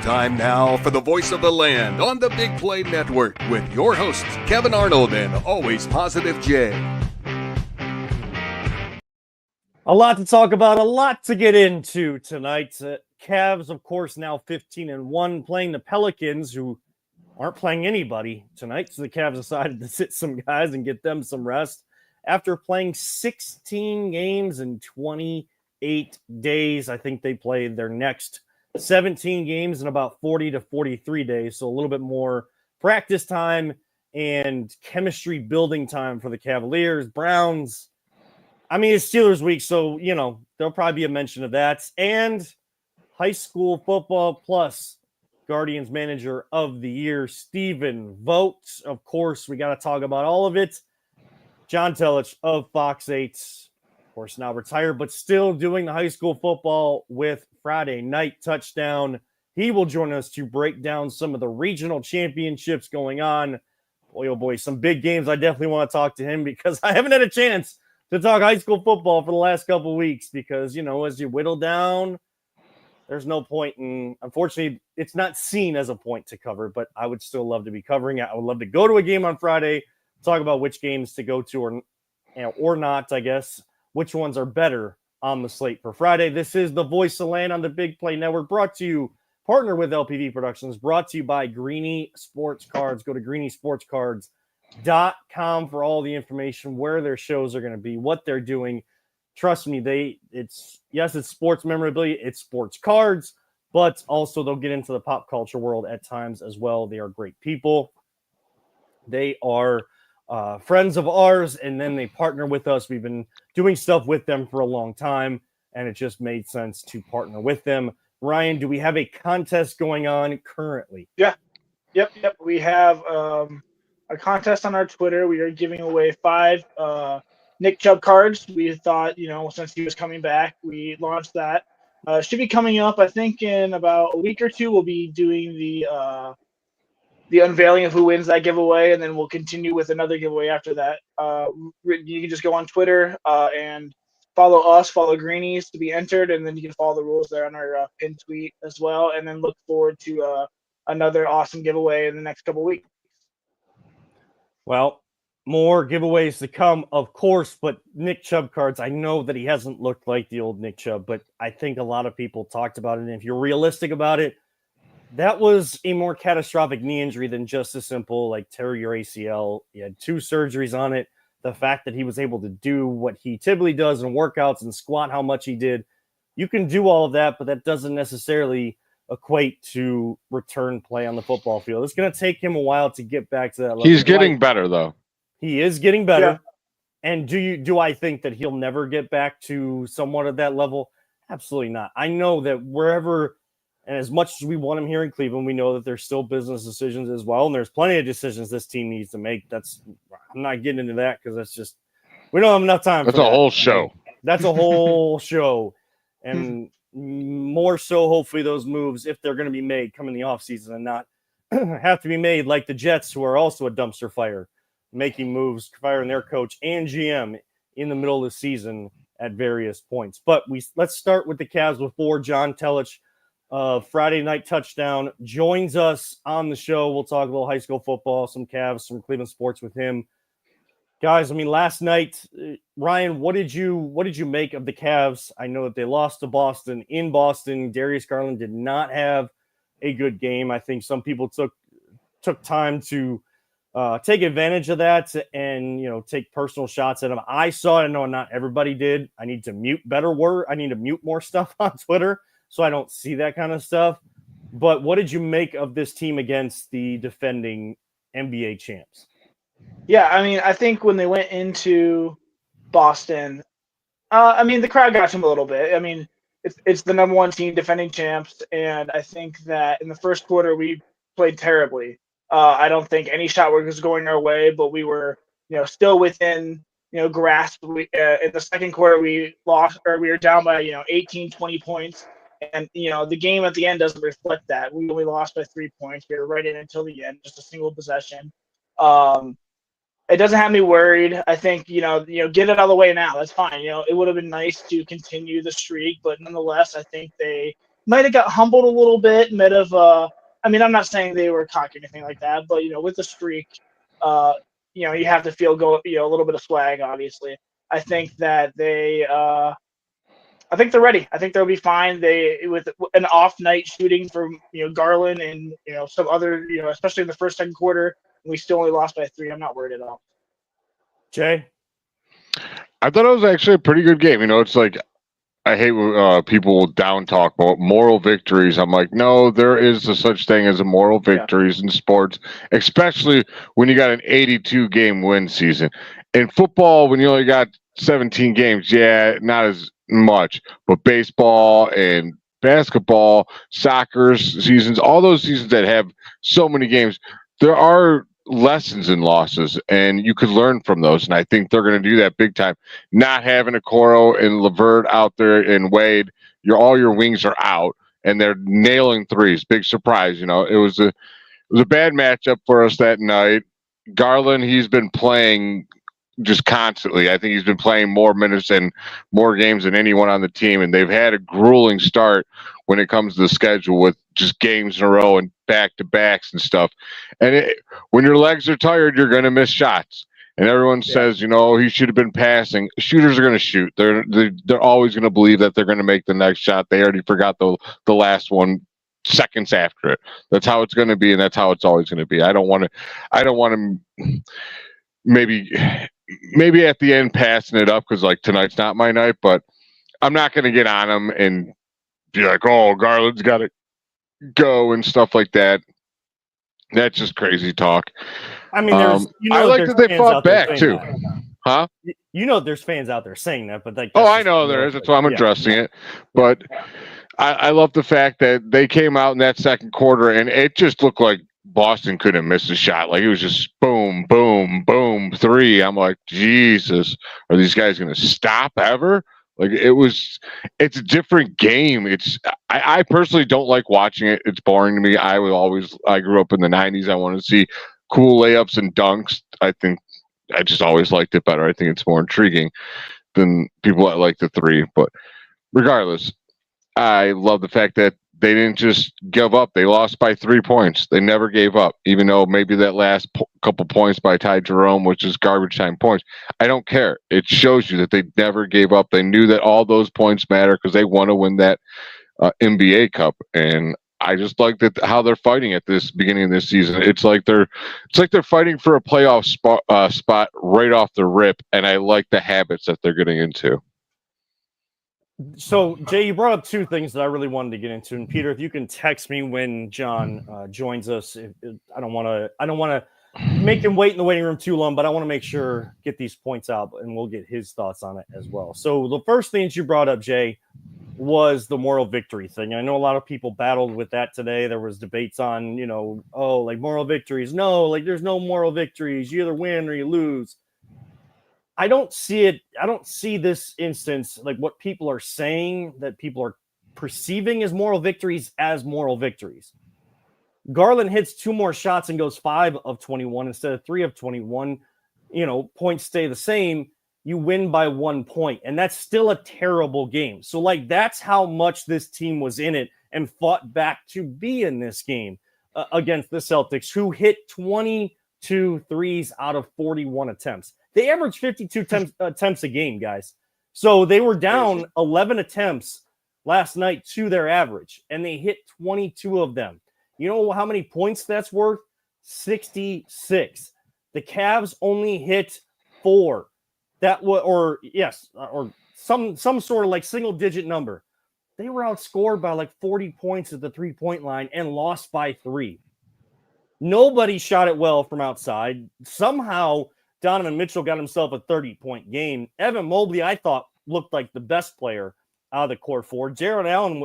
Time now for the voice of the land on the Big Play Network with your hosts, Kevin Arnold and Always Positive Jay. A lot to talk about, a lot to get into tonight. Cavs, of course, now 15-1, playing the Pelicans, who aren't playing anybody tonight. So the Cavs decided to sit some guys and get them some rest after playing 16 games in 28 days. I think they played their next 17 games in about 40 to 43 days. So a little bit more practice time and chemistry building time for the Cavaliers. Browns, I mean, it's Steelers week, so, you know, there'll probably be a mention of that. And high school football plus Guardians Manager of the Year, Stephen Vogt. Of course, we got to talk about all of it. John Telich of Fox 8, of course, now retired, but still doing the high school football with Friday Night Touchdown. He will join us to break down some of the regional championships going on. Boy, oh boy, some big games. I definitely want to talk to him because I haven't had a chance to talk high school football for the last couple of weeks because, you know, as you whittle down, there's no point in, unfortunately, it's not seen as a point to cover, but I would still love to be covering it. I would love to go to a game on Friday, talk about which games to go to or not, I guess, which ones are better on the slate for Friday. This is the Voice of Land on the Big Play Network, brought to you, partner with LPV Productions, brought to you by Greeny Sports Cards. Go to greenysportscards.com for all the information, where their shows are going to be, what they're doing. Trust me, it's sports memorabilia, it's sports cards, but also they'll get into the pop culture world at times as well. They are great people. They are friends of ours, and then they partner with us. We've been doing stuff with them for a long time, and it just made sense to partner with them. Ryan, do we have a contest going on currently? Yeah. Yep. We have a contest on our Twitter. We are giving away 5 Nick Chubb cards. We thought, you know, since he was coming back, we launched that. Should be coming up, I think, in about a week or two. We'll be doing the unveiling of who wins that giveaway, and then we'll continue with another giveaway after that. You can just go on Twitter and follow us, follow Greenies to be entered, and then you can follow the rules there on our pinned tweet as well, and then look forward to another awesome giveaway in the next couple weeks. Well, more giveaways to come, of course, but Nick Chubb cards, I know that he hasn't looked like the old Nick Chubb, but I think a lot of people talked about it, and if you're realistic about it, that was a more catastrophic knee injury than just a simple, like, tear your ACL. He had 2 surgeries on it. The fact that he was able to do what he typically does in workouts and squat how much he did, you can do all of that, but that doesn't necessarily equate to return play on the football field. It's going to take him a while to get back to that level. He's getting better, though. He is getting better. Yeah. And do I think that he'll never get back to somewhat of that level? Absolutely not. I know that wherever, and as much as we want him here in Cleveland, we know that there's still business decisions as well, and there's plenty of decisions this team needs to make. I'm not getting into that because that's just, we don't have enough time. That's a whole show. That's a whole show. And more so, hopefully, those moves, if they're going to be made, come in the offseason and not have to be made like the Jets, who are also a dumpster fire, making moves, firing their coach and GM in the middle of the season at various points. But let's start with the Cavs before John Telich, Friday Night Touchdown, joins us on the show. We'll talk about high school football, some Cavs, some Cleveland sports with him. Guys, I mean, last night, Ryan, what did you make of the Cavs? I know that they lost to Boston in Boston. Darius Garland did not have a good game. I think some people took time to take advantage of that and, you know, take personal shots at him. I saw it. I know not everybody did. I need to mute more stuff on Twitter so I don't see that kind of stuff. But what did you make of this team against the defending NBA champs? Yeah, I mean, I think when they went into Boston, I mean, the crowd got to them a little bit. I mean, it's the number 1 team, defending champs, and I think that in the first quarter we played terribly. I don't think any shot was going our way, but we were, you know, still within, you know, grasp. In the second quarter we lost, or we were down by, you know, 18, 20 points, and, you know, the game at the end doesn't reflect that. We only lost by 3 points. We were right in until the end, just a single possession. It doesn't have me worried. I think, you know, get it out of the way now. That's fine. You know, it would have been nice to continue the streak, but nonetheless, I think they might have got humbled a little bit. I mean, I'm not saying they were cocky or anything like that, but with the streak, you have to feel a little bit of swag. Obviously, I think that I think they're ready. I think they'll be fine. They with an off night shooting from Garland and some other especially in the first second quarter, we still only lost by 3. I'm not worried at all. Jay, I thought it was actually a pretty good game. It's like I hate when people will down talk about moral victories. I'm like, no, there is a such thing as a moral victories in sports, especially when you got an 82 game win season. In football, when you only got 17 games, not as much. But baseball and basketball, soccer seasons, all those seasons that have so many games, there are lessons in losses, and you could learn from those. And I think they're going to do that big time. Not having a Coro and Levert out there and Wade, all your wings are out, and they're nailing threes. Big surprise. It was a bad matchup for us that night. Garland, he's been playing just constantly. I think he's been playing more minutes and more games than anyone on the team, and they've had a grueling start when it comes to the schedule with just games in a row and back-to-backs and stuff. And when your legs are tired, you're going to miss shots. And everyone says, he should have been passing. Shooters are going to shoot. They're always going to believe that they're going to make the next shot. They already forgot the last one seconds after it. That's how it's going to be, and that's how it's always going to be. I don't want to maybe at the end passing it up because like tonight's not my night, but I'm not going to get on him and be like, oh, Garland's got to go and stuff like that. That's just crazy talk. I mean, I like that they fought back too. Huh? There's fans out there saying that, but I know there is. That's why I'm addressing it. But I love the fact that they came out in that second quarter and it just looked like Boston couldn't miss a shot. Like it was just boom, boom, boom, 3. I'm like, Jesus, are these guys going to stop ever? Like it's a different game. I personally don't like watching it. It's boring to me. I grew up in the 90s. I want to see cool layups and dunks. I think I just always liked it better. I think it's more intriguing than people that like the 3. But regardless, I love the fact that they didn't just give up. They lost by 3 points. They never gave up, even though maybe that last couple points by Ty Jerome, which is garbage time points. I don't care. It shows you that they never gave up. They knew that all those points matter because they want to win that NBA Cup. And I just like that how they're fighting at this beginning of this season. It's like they're fighting for a playoff spot right off the rip. And I like the habits that they're getting into. So, Jay, you brought up 2 things that I really wanted to get into, and Peter, if you can text me when John joins us, I don't want to make him wait in the waiting room too long, but I want to make sure get these points out, and we'll get his thoughts on it as well. So, the first thing that you brought up, Jay, was the moral victory thing. I know a lot of people battled with that today. There was debates on, like moral victories. No, like there's no moral victories. You either win or you lose. I don't see it. I don't see this instance, like what people are saying that people are perceiving as moral victories as moral victories. Garland hits 2 more shots and goes 5 of 21 instead of 3 of 21. Points stay the same. You win by 1 point, and that's still a terrible game. So, like, that's how much this team was in it and fought back to be in this game against the Celtics, who hit 22 threes out of 41 attempts. They averaged 52 attempts a game, guys. So they were down 11 attempts last night to their average, and they hit 22 of them. You know how many points that's worth? 66. The Cavs only hit 4. Or some sort of like single-digit number. They were outscored by like 40 points at the 3-point line and lost by 3. Nobody shot it well from outside. Somehow Donovan Mitchell got himself a 30-point game. Evan Mobley, I thought, looked like the best player out of the core 4. Jared Allen,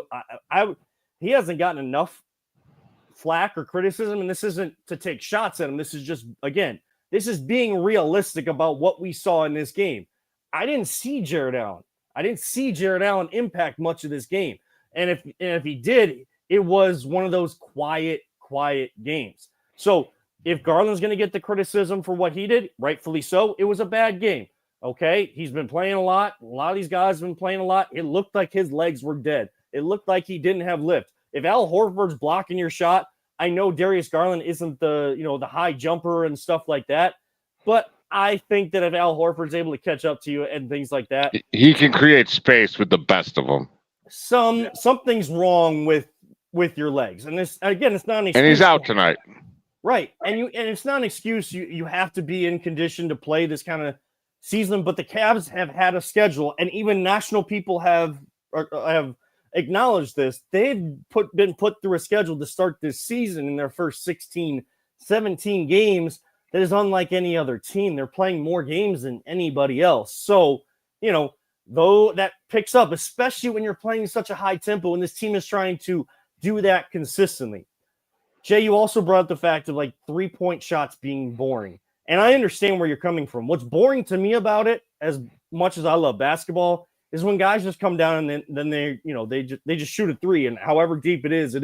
he hasn't gotten enough flack or criticism, and this isn't to take shots at him. This is just, again, this is being realistic about what we saw in this game. I didn't see Jared Allen. Impact much of this game. And if he did, it was one of those quiet games. So if Garland's going to get the criticism for what he did, rightfully so, it was a bad game. Okay, he's been playing a lot. A lot of these guys have been playing a lot. It looked like his legs were dead. It looked like he didn't have lift. If Al Horford's blocking your shot, I know Darius Garland isn't the high jumper and stuff like that, but I think that if Al Horford's able to catch up to you and things like that, he can create space with the best of them. Something's wrong with your legs, and this again, it's not an excuse. And he's out tonight, right? And it's not an excuse. You have to be in condition to play this kind of season. But the Cavs have had a schedule, and even national people have acknowledged this. They've been put through a schedule to start this season in their first 16, 17 games that is unlike any other team. They're playing more games than anybody else. So, though that picks up, especially when you're playing such a high tempo and this team is trying to do that consistently. Jay, you also brought up the fact of like 3-point shots being boring. And I understand where you're coming from. What's boring to me about it, as much as I love basketball, is when guys just come down and then they just shoot a three, and however deep it is.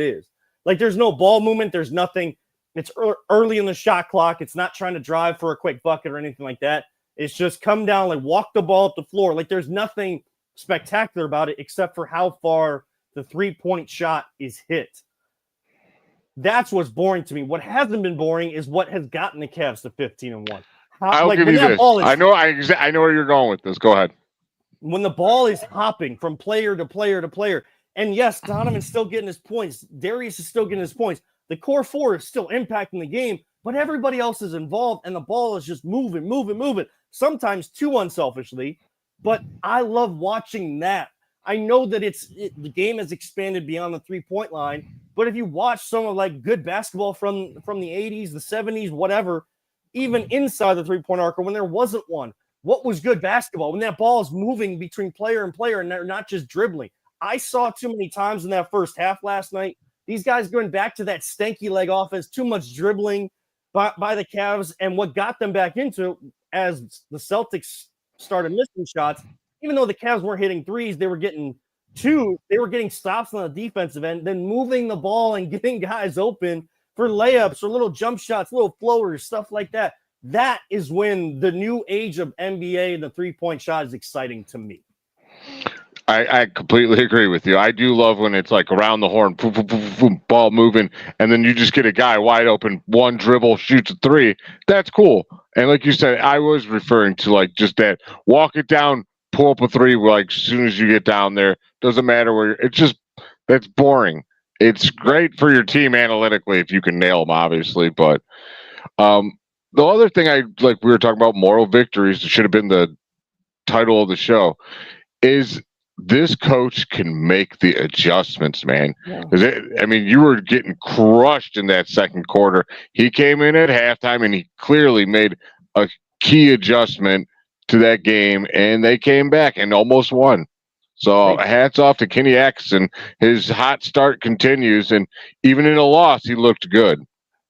Like there's no ball movement, there's nothing. It's early in the shot clock. It's not trying to drive for a quick bucket or anything like that. It's just come down, like walk the ball up the floor. Like there's nothing spectacular about it except for how far the 3-point shot is hit. That's what's boring to me. What hasn't been boring is what has gotten the Cavs to 15-1. I'll give you this. I know where you're going with this. Go ahead. When the ball is hopping from player to player to player, and yes, Donovan's still getting his points. Darius is still getting his points. The core four is still impacting the game, but everybody else is involved, and the ball is just moving. Sometimes too unselfishly, but I love watching that. I know that the game has expanded beyond the 3-point line, but if you watch some of like good basketball from the 80s, the 70s, whatever, even inside the 3-point arc, or when there wasn't one, what was good basketball? When that ball is moving between player and player and they're not just dribbling. I saw too many times in that first half last night, these guys going back to that stanky leg offense, too much dribbling by the Cavs, and what got them back into it as the Celtics started missing shots. Even though the Cavs weren't hitting threes, they were getting stops on the defensive end, then moving the ball and getting guys open for layups or little jump shots, little floaters, stuff like that. That is when the new age of NBA and the 3-point shot is exciting to me. I completely agree with you. I do love when it's like around the horn, boom, boom, boom, boom, ball moving, and then you just get a guy wide open, one dribble, shoots a three. That's cool. And like you said, I was referring to like just that walk it down, pull up a three like as soon as you get down there. Doesn't matter where it's just that's boring. It's great for your team analytically if you can nail them, obviously. But the other thing we were talking about moral victories, it should have been the title of the show, is this coach can make the adjustments, man. You were getting crushed in that second quarter. He came in at halftime and he clearly made a key adjustment to that game, and they came back and almost won. So hats off to Kenny Atkinson. His hot start continues, and even in a loss, he looked good.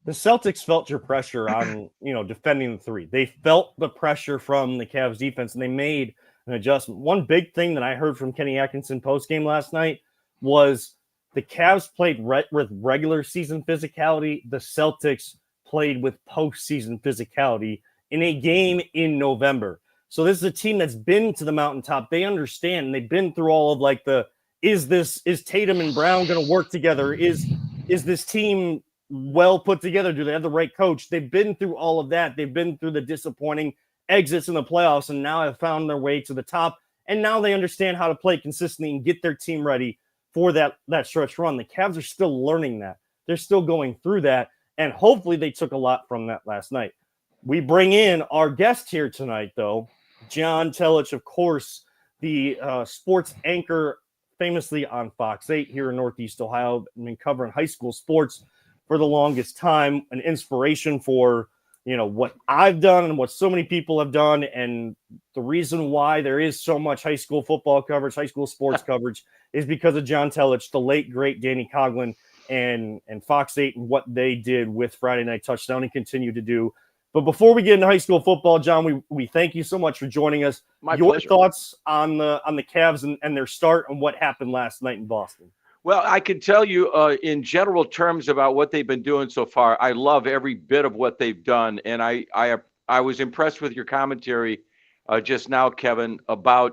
The Celtics felt your pressure on, defending the three. They felt the pressure from the Cavs defense, and they made an adjustment. One big thing that I heard from Kenny Atkinson post-game last night was the Cavs played with regular season physicality. The Celtics played with postseason physicality in a game in November. So this is a team that's been to the mountaintop. They understand, and they've been through all of is Tatum and Brown going to work together? Is this team well put together? Do they have the right coach? They've been through all of that. They've been through the disappointing exits in the playoffs, and now have found their way to the top. And now they understand how to play consistently and get their team ready for that stretch run. The Cavs are still learning that. They're still going through that, and hopefully they took a lot from that last night. We bring in our guest here tonight, though, John Telich, of course, the sports anchor famously on Fox 8 here in Northeast Ohio. Been covering high school sports for the longest time, an inspiration for what I've done and what so many people have done. And the reason why there is so much high school football coverage, high school sports coverage, is because of John Telich, the late, great Danny Coughlin, and Fox 8 and what they did with Friday Night Touchdown and continue to do. But before we get into high school football, John, we thank you so much for joining us. Your pleasure. Thoughts on the Cavs and their start and what happened last night in Boston? Well, I can tell you in general terms about what they've been doing so far. I love every bit of what they've done, and I was impressed with your commentary just now, Kevin, about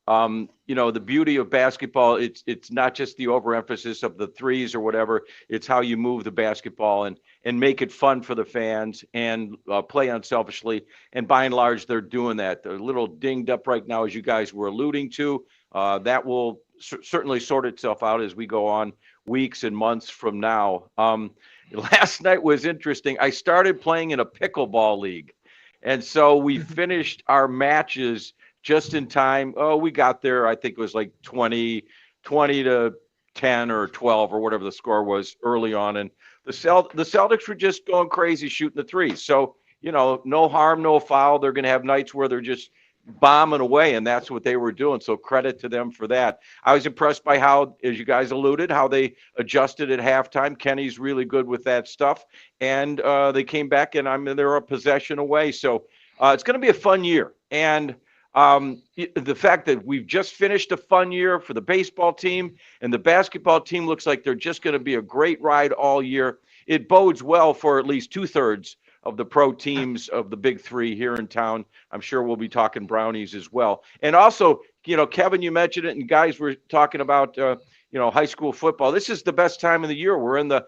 The beauty of basketball, it's not just the overemphasis of the threes or whatever. It's how you move the basketball and make it fun for the fans and play unselfishly. And by and large, they're doing that. They're a little dinged up right now, as you guys were alluding to. That will certainly sort itself out as we go on weeks and months from now. Last night was interesting. I started playing in a pickleball league. And so we finished our matches just in time. Oh, we got there. I think it was like 20 to 10 or 12 or whatever the score was early on. And the Celtics were just going crazy shooting the threes. So, no harm, no foul. They're going to have nights where they're just bombing away, and that's what they were doing. So credit to them for that. I was impressed by how, as you guys alluded, how they adjusted at halftime. Kenny's really good with that stuff. And they came back, and they're a possession away. So it's going to be a fun year. And the fact that we've just finished a fun year for the baseball team and the basketball team looks like they're just going to be a great ride all year. It bodes well for at least 2/3 of the pro teams of the big three here in town. I'm sure we'll be talking Brownies as well. And also, Kevin, you mentioned it, and guys were talking about, high school football. This is the best time of the year. We're in the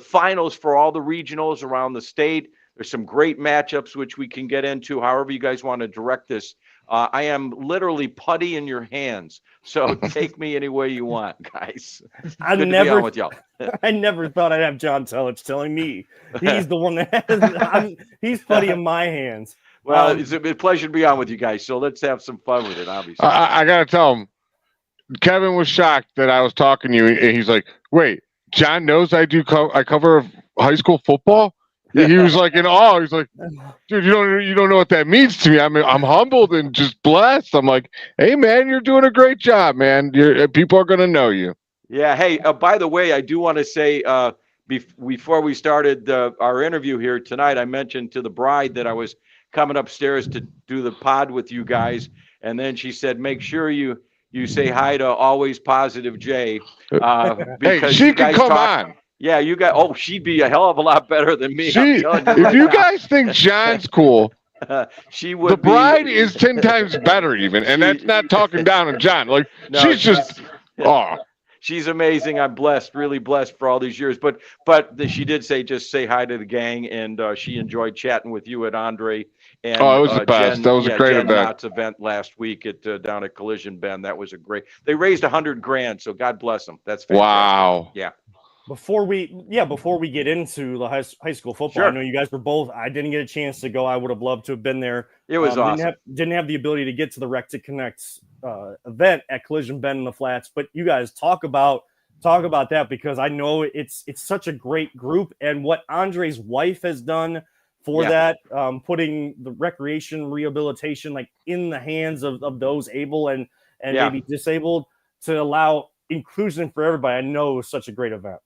finals for all the regionals around the state. There's some great matchups, which we can get into however you guys want to direct this. I am literally putty in your hands. So take me any way you want, guys. Good to be on with y'all. I never thought I'd have John Telich telling me he's the one that has he's putty in my hands. Well, it's a pleasure to be on with you guys. So let's have some fun with it, obviously. I got to tell him, Kevin was shocked that I was talking to you. And he's like, wait, John knows I cover high school football? He was like in awe. He's like, dude, you don't know what that means to me. I'm humbled and just blessed. I'm like, hey man, you're doing a great job, man. People are gonna know you. Yeah. Hey, by the way, I do want to say before we started our interview here tonight, I mentioned to the bride that I was coming upstairs to do the pod with you guys, and then she said, make sure you say hi to Always Positive Jay. Because hey, she can come on. Yeah, you got. Oh, she'd be a hell of a lot better than me. If you guys think John's cool, she would. The bride is 10 times better, even, and that's not talking down on John. Like she's just. She's amazing. I'm blessed, really blessed for all these years. But she did say just say hi to the gang, and she enjoyed chatting with you at Andre. And, it was the best. That was a great event last week down at Collision Bend. That was a great. They raised $100,000, so God bless them. That's fantastic. Wow. Yeah. Before we get into the high school football, sure. I know you guys were both. I didn't get a chance to go. I would have loved to have been there. It was awesome. Didn't have the ability to get to the Rec to Connect event at Collision Bend in the Flats. But you guys talk about that, because I know it's such a great group, and what Andre's wife has done for that, putting the recreation rehabilitation like in the hands of those able and maybe disabled to allow inclusion for everybody. I know it was such a great event.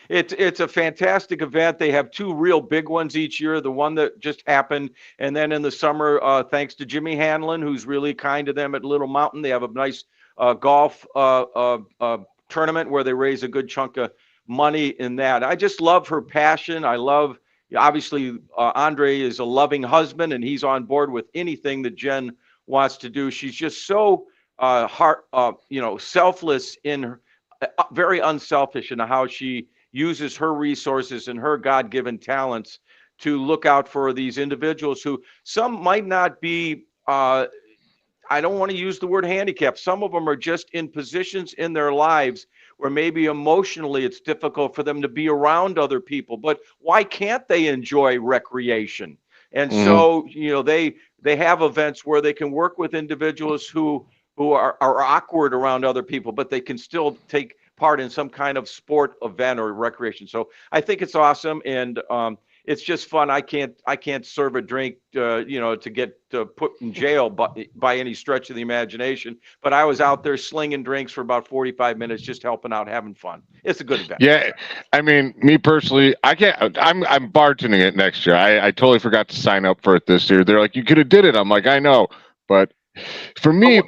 It's a fantastic event. They have two real big ones each year. The one that just happened, and then in the summer, thanks to Jimmy Hanlon, who's really kind to them at Little Mountain, they have a nice golf tournament where they raise a good chunk of money in that. I just love her passion. I love, obviously, Andre is a loving husband, and he's on board with anything that Jen wants to do. She's just so selfless in her, very unselfish in how she uses her resources and her God-given talents to look out for these individuals who some might not be, I don't want to use the word handicap. Some of them are just in positions in their lives where maybe emotionally it's difficult for them to be around other people, but why can't they enjoy recreation? And so, they have events where they can work with individuals who are awkward around other people, but they can still take part in some kind of sport event or recreation. So I think it's awesome, and it's just fun. I can't serve a drink, to get put in jail by any stretch of the imagination. But I was out there slinging drinks for about 45 minutes, just helping out, having fun. It's a good event. Yeah, I mean, me personally, I can't. I'm bartending it next year. I totally forgot to sign up for it this year. They're like, you could have did it. I'm like, I know, but for me.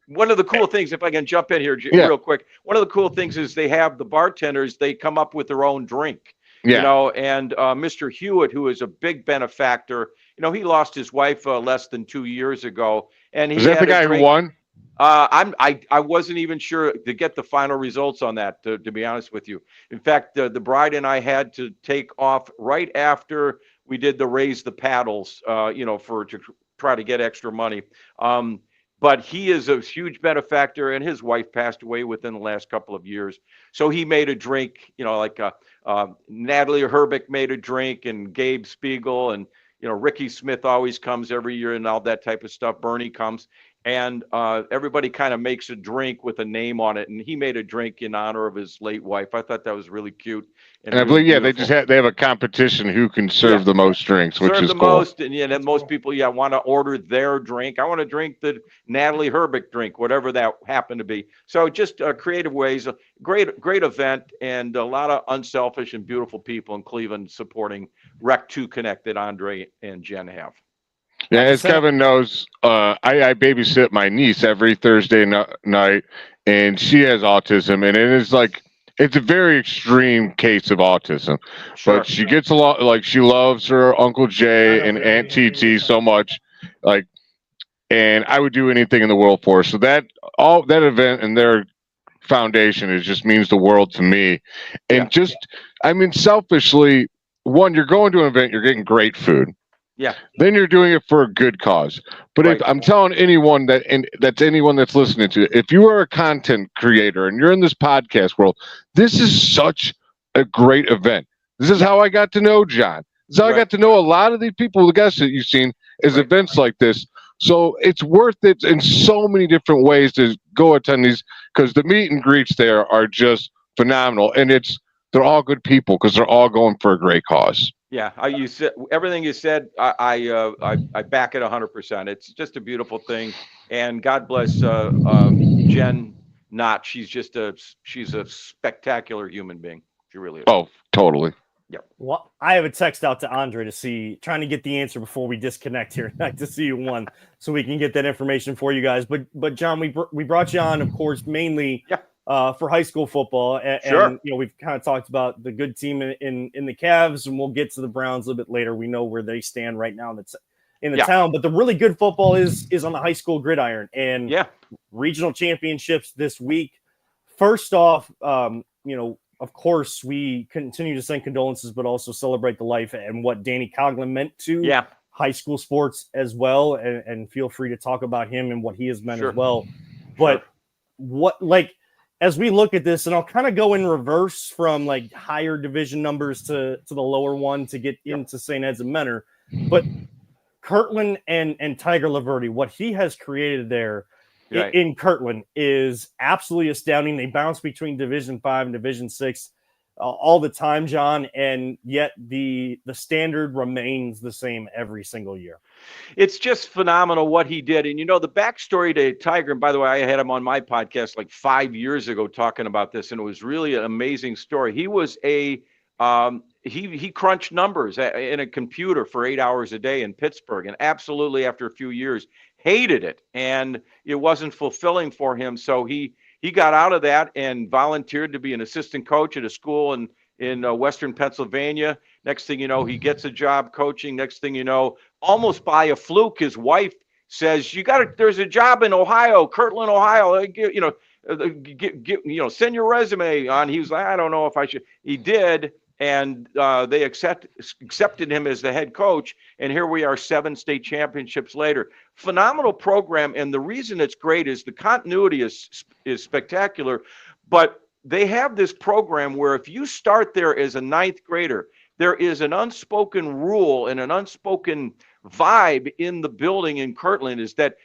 One of the cool things, if I can jump in here real quick, one of the cool things is they have the bartenders, they come up with their own drink, and Mr. Hewitt, who is a big benefactor, he lost his wife less than 2 years ago. And he is that the guy who won? I wasn't even sure to get the final results on that, to be honest with you. In fact, the bride and I had to take off right after we did the raise the paddles, to try to get extra money. But he is a huge benefactor, and his wife passed away within the last couple of years. So he made a drink, like Natalie Herbeck made a drink, and Gabe Spiegel, and Ricky Smith always comes every year, and all that type of stuff. Bernie comes. And everybody kind of makes a drink with a name on it, and he made a drink in honor of his late wife. I thought that was really cute. And I believe, they have a competition who can serve the most drinks, which is the cool. Most, and then most people, want to order their drink. I want to drink the Natalie Herbeck drink, whatever that happened to be. So just creative ways, a great event, and a lot of unselfish and beautiful people in Cleveland supporting Rec 2 Connect that Andre and Jen have. Yeah, as Kevin knows, I babysit my niece every Thursday night, and she has autism, and it's a very extreme case of autism. Sure. But she gets a lot, she loves her Uncle Jay and Aunt TT so much, and I would do anything in the world for her. So that event and their foundation just means the world to me. And selfishly, one, you're going to an event, you're getting great food. Yeah. Then you're doing it for a good cause. But Right. if I'm telling anyone that's anyone that's listening to it, if you are a content creator and you're in this podcast world, this is such a great event. This is how I got to know John. This is how I got to know a lot of these people, the guys that you've seen, is events like this. So it's worth it in so many different ways to go attend these, because the meet and greets there are just phenomenal, and they're all good people because they're all going for a great cause. Yeah, you said everything you said. I back it 100%. It's just a beautiful thing, and God bless Jen Knott. She's a spectacular human being. She really is. Oh, totally. Yeah. Well, I have a text out to Andre trying to get the answer before we disconnect here. I'd like to see you one, so we can get that information for you guys. But John, we brought you on, of course, mainly. Yeah. For high school football, and we've kind of talked about the good team in the Cavs, and we'll get to the Browns a little bit later. We know where they stand right now in the town, but the really good football is on the high school gridiron, and regional championships this week. First off, of course, we continue to send condolences, but also celebrate the life and what Danny Coughlin meant to high school sports as well, and feel free to talk about him and what he has meant as well. But as we look at this, and I'll kind of go in reverse from higher division numbers to the lower one to get into St. Ed's and Mentor, but Kirtland and Tiger Laverty, what he has created there in Kirtland is absolutely astounding. They bounce between Division 5 and Division 6 all the time, John, and yet the standard remains the same every single year. It's just phenomenal what he did. And the backstory to Tiger, and by the way, I had him on my podcast 5 years ago talking about this, and it was really an amazing story. He was he crunched numbers in a computer for 8 hours a day in Pittsburgh, and absolutely after a few years hated it, and it wasn't fulfilling for him. So he got out of that and volunteered to be an assistant coach at a school in Western Pennsylvania. Next thing you know, he gets a job coaching. Next thing you know, almost by a fluke, his wife says, there's a job in Ohio, Kirtland, Ohio. Send your resume on. He was like, I don't know if I should. He did. And they accepted him as the head coach. And here we are 7 state championships later. Phenomenal program. And the reason it's great is the continuity is spectacular. But they have this program where if you start there as a 9th grader, there is an unspoken rule and an unspoken vibe in the building in Kirtland is that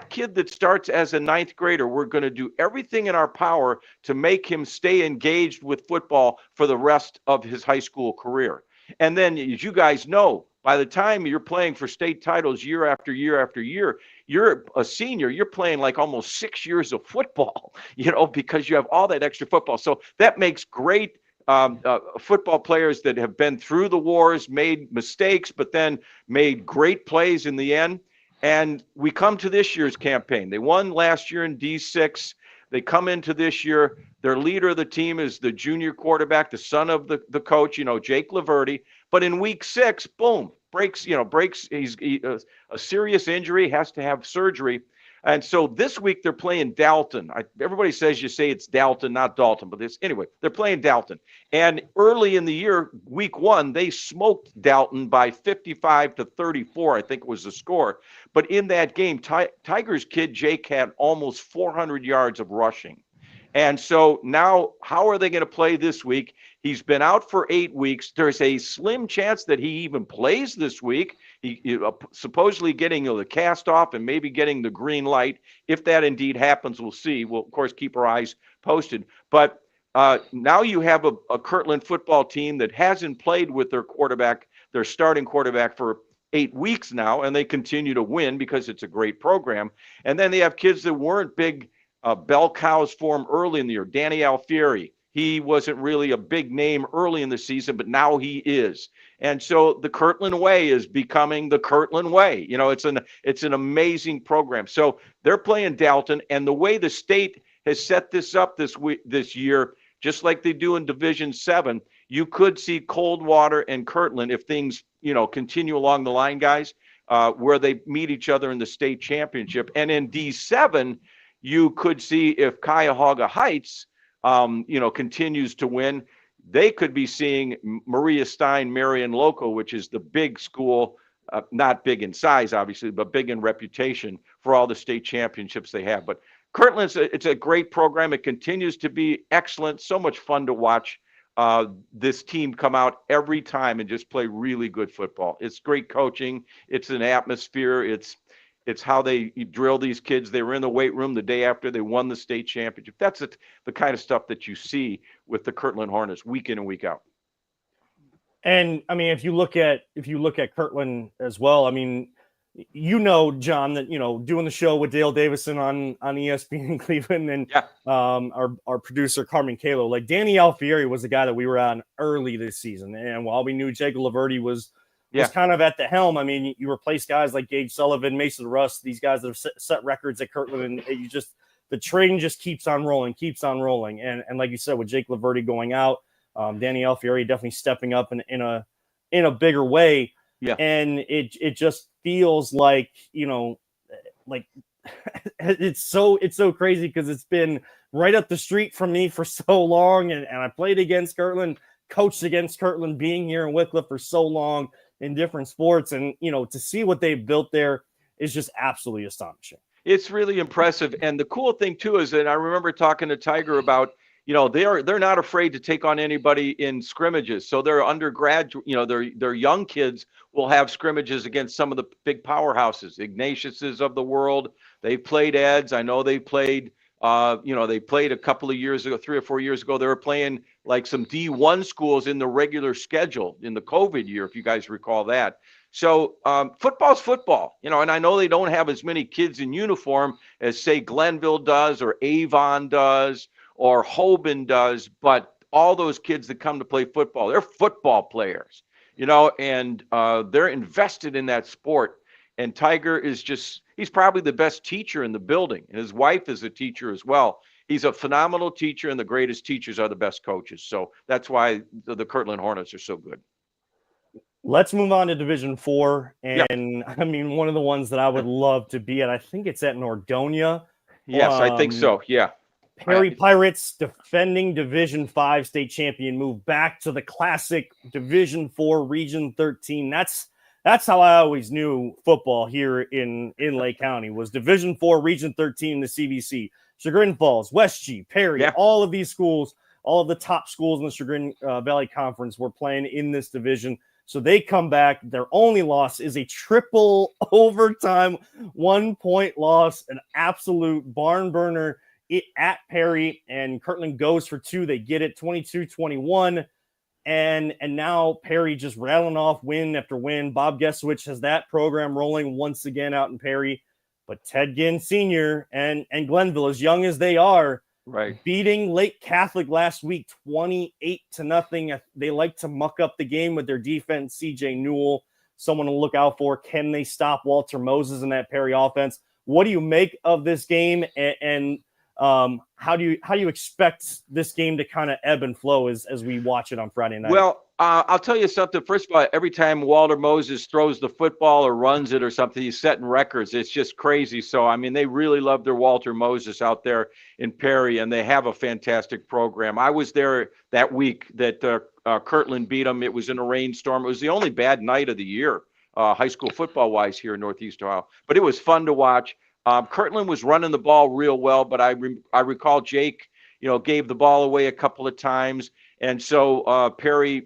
kid that starts as a 9th grader, we're going to do everything in our power to make him stay engaged with football for the rest of his high school career. And then, as you guys know, by the time you're playing for state titles year after year after year, you're a senior, you're playing almost 6 years of football, because you have all that extra football. So that makes great football players that have been through the wars, made mistakes, but then made great plays in the end. And we come to this year's campaign. They won last year in D6. They come into this year. Their leader of the team is the junior quarterback, the son of the coach, Jake Laverty. But in week 6, boom, breaks. He's a serious injury, has to have surgery. And so this week they're playing Dalton. Everybody says you say it's Dalton, not Dalton, but anyway, they're playing Dalton. And early in the year, week 1, they smoked Dalton by 55-34, I think was the score. But in that game, Tigers kid Jake had almost 400 yards of rushing. And so now, how are they going to play this week? He's been out for 8 weeks. There's a slim chance that he even plays this week. He supposedly getting the cast off and maybe getting the green light. If that indeed happens, we'll see. We'll, of course, keep our eyes posted. But now you have a Kirtland football team that hasn't played with their quarterback, their starting quarterback, for 8 weeks now, and they continue to win because it's a great program. And then they have kids that weren't big bell cows for him early in the year. Danny Alfieri, he wasn't really a big name early in the season, but now he is. And so the Kirtland way is becoming the Kirtland way. You know, it's an amazing program. So they're playing Dalton, and the way the state has set this up this year, just like they do in Division 7, you could see Coldwater and Kirtland, if things, continue along the line, guys, where they meet each other in the state championship. And in D7, you could see if Cuyahoga Heights, continues to win, they could be seeing Maria Stein, Marion Loco, which is the big school, not big in size, obviously, but big in reputation for all the state championships they have. But Kirtland's, it's a great program. It continues to be excellent. So much fun to watch this team come out every time and just play really good football. It's great coaching. It's an atmosphere. It's how they drill these kids. They were in the weight room the day after they won the state championship. That's the kind of stuff that you see with the Kirtland Hornets week in and week out. And I mean, if you look at Kirtland as well, I mean, John, that doing the show with Dale Davison on ESPN in Cleveland, and our producer Carmen Calo, like Danny Alfieri was the guy that we were on early this season, and while we knew Jake Laverty was kind of at the helm, I mean, you replace guys like Gage Sullivan, Mason Rust, these guys that have set records at Kirtland, and the train just keeps on rolling. And like you said, with Jake Laverty going out, Danny Alfieri definitely stepping up in a bigger way. Yeah. And it just feels like, like it's so crazy because it's been right up the street from me for so long. And I played against Kirtland, coached against Kirtland, being here in Wickliffe for so long in different sports. And, to see what they've built there is just absolutely astonishing. It's really impressive. And the cool thing too, is that I remember talking to Tiger about, they're not afraid to take on anybody in scrimmages. So their undergraduate, their young kids will have scrimmages against some of the big powerhouses, Ignatius's of the world. They've played Eds. I know they played, they played a couple of years ago, 3 or 4 years ago. They were playing like some D1 schools in the regular schedule in the COVID year, if you guys recall that. So football's football, and I know they don't have as many kids in uniform as, say, Glenville does or Avon does or Hoban does, but all those kids that come to play football, they're football players, and they're invested in that sport. And Tiger is he's probably the best teacher in the building. And his wife is a teacher as well. He's a phenomenal teacher, and the greatest teachers are the best coaches. So that's why the Kirtland Hornets are so good. Let's move on to Division 4. And I mean, one of the ones that I would love to be at, I think it's at Nordonia. Yes, I think so. Yeah. Perry Pirates, defending Division 5 state champion, move back to the classic Division 4 Region 13. That's how I always knew football here in Lake County, was Division 4 Region 13 in the CVC. Chagrin Falls, West G, Perry, all of these schools, all of the top schools in the Chagrin Valley Conference were playing in this division. So they come back. Their only loss is a triple overtime 1-point loss, an absolute barn burner at Perry, and Kirtland goes for 2. They get it 22-21. And now Perry just rattling off win after win. Bob Gesowich has that program rolling once again out in Perry. But Ted Ginn Sr. and Glenville, as young as they are, beating Lake Catholic last week 28-0. They like to muck up the game with their defense. CJ Newell, someone to look out for. Can they stop Walter Moses in that Perry offense? What do you make of this game? And how do you expect this game to kind of ebb and flow as we watch it on Friday night? Well, I'll tell you something. First of all, every time Walter Moses throws the football or runs it or something, he's setting records. It's just crazy. So, I mean, they really love their Walter Moses out there in Perry, and they have a fantastic program. I was there that week that Kirtland beat them. It was in a rainstorm. It was the only bad night of the year, high school football-wise here in Northeast Ohio. But it was fun to watch. Kirtland was running the ball real well, but I recall Jake, gave the ball away a couple of times. And so Perry,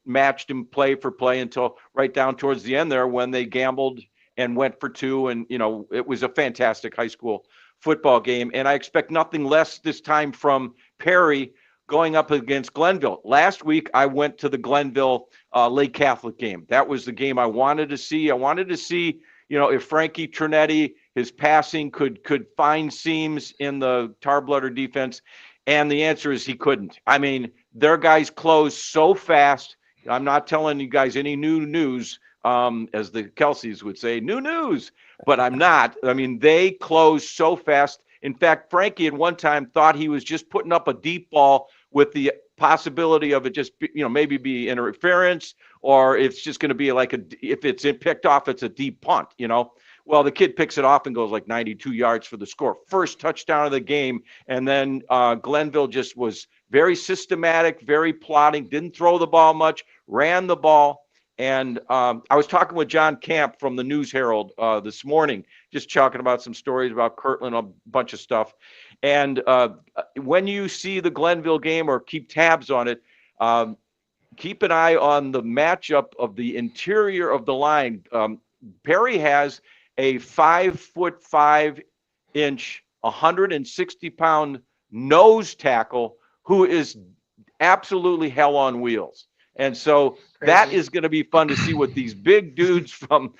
matched him play for play until right down towards the end there when they gambled and went for two. And, it was a fantastic high school football game. And I expect nothing less this time from Perry going up against Glenville. Last week, I went to the Glenville Lake Catholic game. That was the game I wanted to see. I wanted to see, if Frankie Trinetti, his passing could find seams in the Tarbloodter defense. And the answer is he couldn't. I mean, their guys closed so fast. I'm not telling you guys any new news, as the Kelseys would say, new news, but I'm not. I mean, they closed so fast. In fact, Frankie at one time thought he was just putting up a deep ball with the possibility of it just, maybe be interference, or it's just going to be like if it's picked off, it's a deep punt, Well, the kid picks it off and goes like 92 yards for the score. First touchdown of the game. And then Glenville just was very systematic, very plotting, didn't throw the ball much, ran the ball. And I was talking with John Camp from the News Herald this morning, just talking about some stories about Kirtland, a bunch of stuff. And when you see the Glenville game or keep tabs on it, keep an eye on the matchup of the interior of the line. Perry has a 5'5" 160-pound nose tackle who is absolutely hell on wheels. And so that is going to be fun to see what these big dudes from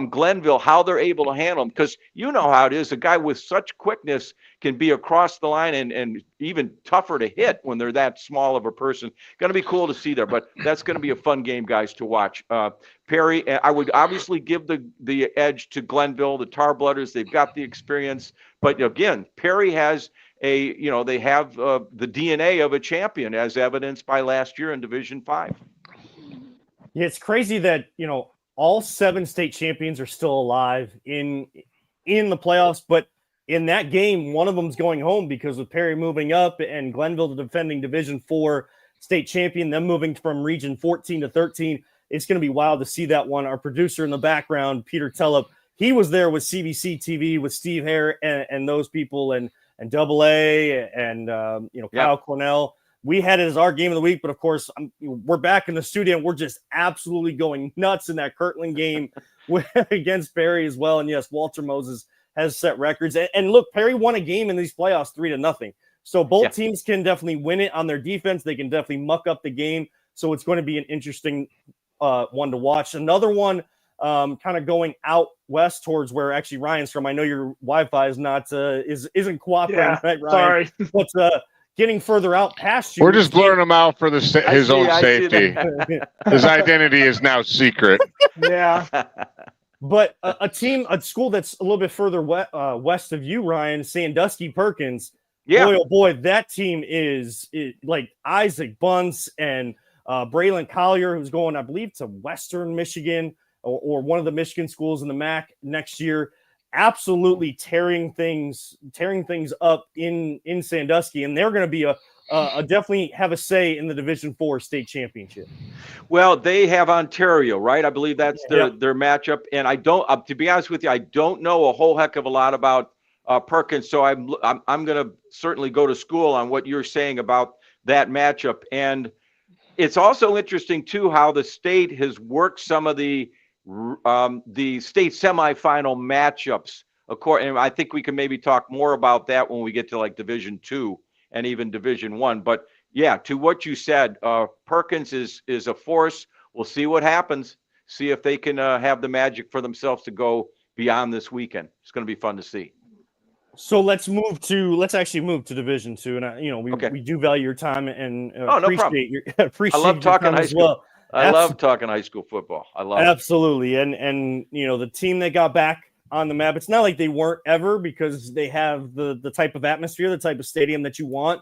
Glenville, how they're able to handle them. Because you know how it is. A guy with such quickness can be across the line and even tougher to hit when they're that small of a person. Going to be cool to see there. But that's going to be a fun game, guys, to watch. Perry, I would obviously give the edge to Glenville, the Tarblooders. They've got the experience. But again, Perry has they have the DNA of a champion, as evidenced by last year in Division 5. Yeah, it's crazy that, all 7 state champions are still alive in the playoffs, but in that game, one of them's going home because with Perry moving up and Glenville, the defending Division 4 state champion, them moving from Region 14 to 13, it's going to be wild to see that one. Our producer in the background, Peter Tellup, he was there with CBC TV, with Steve Hare and those people, and Double A and Kyle Cornell. We had it as our game of the week, but of course we're back in the studio and we're just absolutely going nuts in that Kirtland game against Perry as well. And yes, Walter Moses has set records. And look, Perry won a game in these playoffs 3-0. So both teams can definitely win it on their defense. They can definitely muck up the game. So it's going to be an interesting one to watch. Another one kind of going out west towards where actually Ryan's from. I know your Wi-Fi is not isn't cooperating, right, Ryan? Sorry. But getting further out past you. We're just blurring him out for his own safety. His identity is now secret. Yeah. But a school that's a little bit further west of you, Ryan, Sandusky Perkins. Yeah. Boy, oh boy, that team is like Isaac Bunce and Braylon Collier, who's going, I believe, to Western Michigan or one of the Michigan schools in the MAC next year. Absolutely tearing things up in Sandusky, and they're going to be a definitely have a say in the Division 4 state championship. Well, they have Ontario, right? I believe that's their matchup. And I don't, to be honest with you, I don't know a whole heck of a lot about Perkins. So I'm going to certainly go to school on what you're saying about that matchup. And it's also interesting too how the state has worked some of the state semifinal matchups. And I think we can maybe talk more about that when we get to like Division 2 and even Division 1. But yeah, to what you said, Perkins is a force. We'll see what happens. See if they can have the magic for themselves to go beyond this weekend. It's going to be fun to see. So let's actually move to Division 2, and we do value your time and appreciate your appreciate. I love talking high school. Well. I love talking high school football. I love absolutely. It. And the team that got back on the map, it's not like they weren't ever, because they have the type of atmosphere, the type of stadium that you want.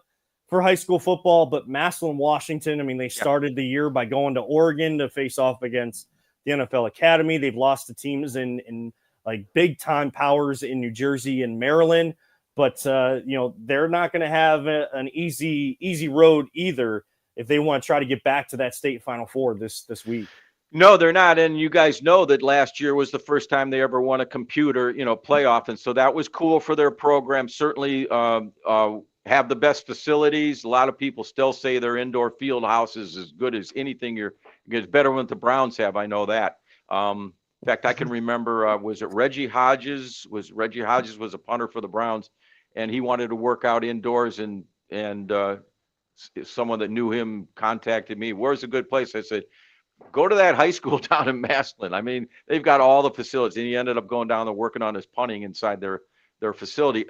for high school football, but Massillon, Washington, I mean, they started the year by going to Oregon to face off against the NFL Academy. They've lost to teams in like big time powers in New Jersey and Maryland, but they're not going to have an easy road either if they want to try to get back to that state Final Four this week. No, they're not. And you guys know that last year was the first time they ever won a computer, playoff. And so that was cool for their program. Certainly have the best facilities. A lot of people still say their indoor field house is as good as anything. It's better than what the Browns have. I know that. In fact, I can remember, was it Reggie Hodges? Reggie Hodges was a punter for the Browns, and he wanted to work out indoors, and someone that knew him contacted me. Where's a good place? I said, go to that high school down in Massillon. I mean, they've got all the facilities. And he ended up going down there working on his punting inside their facility.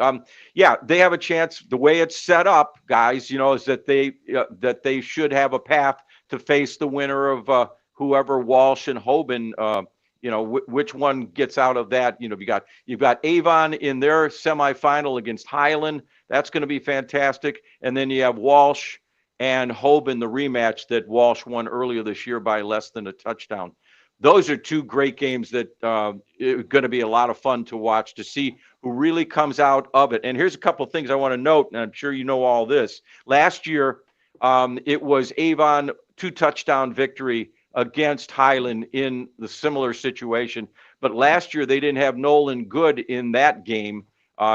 They have a chance. The way it's set up, guys, is that they should have a path to face the winner of whoever Walsh and Hoban. Which one gets out of that? You've got Avon in their semifinal against Highland. That's going to be fantastic. And then you have Walsh and Hoban, the rematch that Walsh won earlier this year by less than a touchdown. Those are two great games that are going to be a lot of fun to watch, to see who really comes out of it. And here's a couple of things I want to note, and I'm sure you know all this. Last year, it was Avon 2-touchdown victory against Highland in the similar situation. But last year, they didn't have Nolan Good in that game.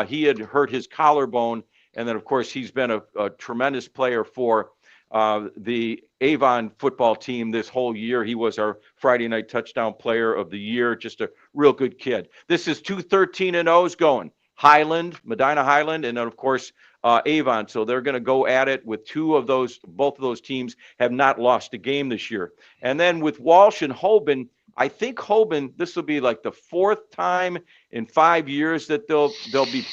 He had hurt his collarbone. And then, of course, he's been a tremendous player for the Avon football team this whole year. He was our Friday night touchdown player of the year, just a real good kid. This is 2 13-0s going. Highland, Medina Highland, and then, of course, Avon. So they're going to go at it with both of those teams have not lost a game this year. And then with Walsh and Hoban, I think Hoban, this will be like the fourth time in 5 years that they'll be,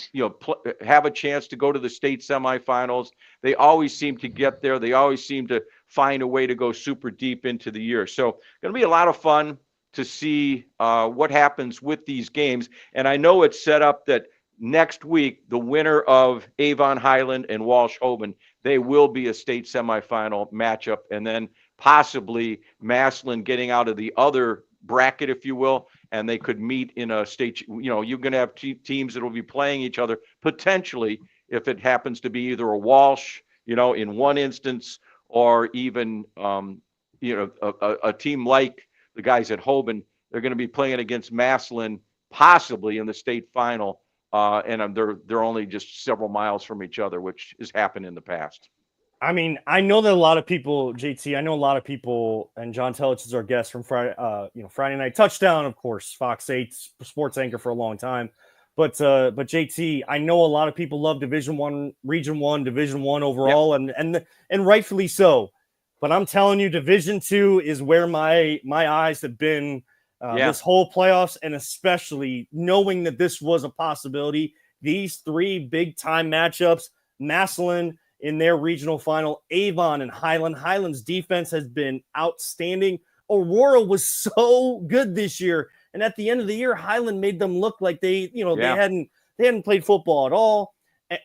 have a chance to go to the state semifinals. They always seem to get there. They always seem to find a way to go super deep into the year. So going to be a lot of fun to see what happens with these games. And I know it's set up that next week, the winner of Avon Highland and Walsh Hoban, they will be a state semifinal matchup. And then possibly Massillon getting out of the other bracket, if you will, and they could meet in a state. You're going to have teams that will be playing each other potentially, if it happens to be either a Walsh, in one instance, or even a team like the guys at Hoban. They're going to be playing against Massillon possibly in the state final, and they're only just several miles from each other, which has happened in the past. I mean, I know that a lot of people, JT, and John Telich is our guest from Friday, Friday Night Touchdown, of course, Fox 8 sports anchor for a long time. But JT, I know a lot of people love Division I, Region 1, Division I overall, and rightfully so. But I'm telling you, Division II is where my eyes have been this whole playoffs, and especially knowing that this was a possibility. These three big time matchups, Massillon in their regional final, Avon and Highland. Highland's defense has been outstanding. Aurora was so good this year, and at the end of the year, Highland made them look like they hadn't played football at all.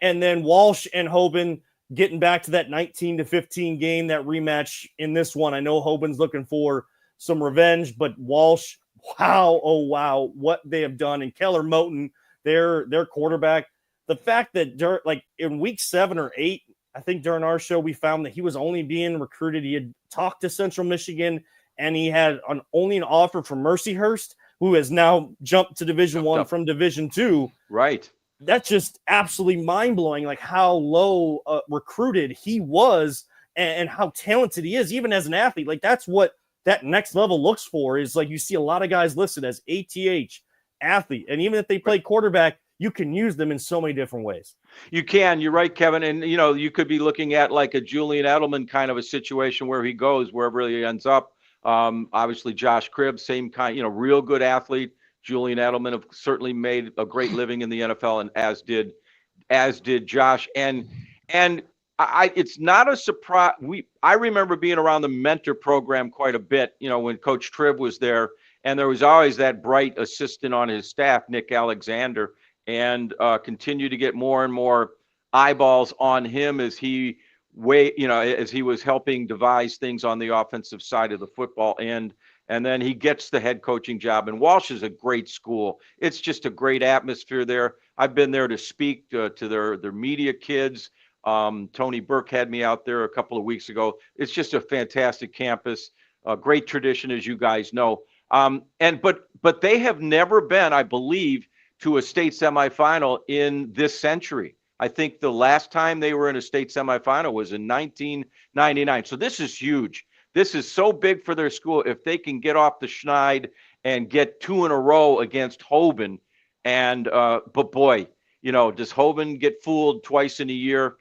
And then Walsh and Hoban getting back to that 19-15 game, that rematch in this one. I know Hoban's looking for some revenge, but Walsh, wow, what they have done. And Keller Moten, their quarterback, the fact that in week 7 or 8, I think during our show, we found that he was only being recruited. He had talked to Central Michigan, and he had only an offer from Mercyhurst, who has now jumped to Division I from Division II. Right. That's just absolutely mind-blowing, like how low recruited he was and how talented he is, even as an athlete. Like, that's what that next level looks for, is like you see a lot of guys listed as ATH, athlete. And even if they play quarterback, you can use them in so many different ways. You can. You're right, Kevin. And, you could be looking at like a Julian Edelman kind of a situation where he goes, wherever he ends up. Obviously, Josh Cribb, same kind, real good athlete. Julian Edelman have certainly made a great living in the NFL, and as did Josh. And it's not a surprise. I remember being around the mentor program quite a bit, when Coach Tribb was there, and there was always that bright assistant on his staff, Nick Alexander, and continue to get more and more eyeballs on him as he as he was helping devise things on the offensive side of the football end. And then he gets the head coaching job. And Walsh is a great school. It's just a great atmosphere there. I've been there to speak to their media kids. Tony Burke had me out there a couple of weeks ago. It's just a fantastic campus, a great tradition, as you guys know. But they have never been, I believe, to a state semifinal in this century. I think the last time they were in a state semifinal was in 1999. So this is huge. This is so big for their school. If they can get off the schneid and get 2 in a row against Hoban, and but boy, does Hoban get fooled twice in a year?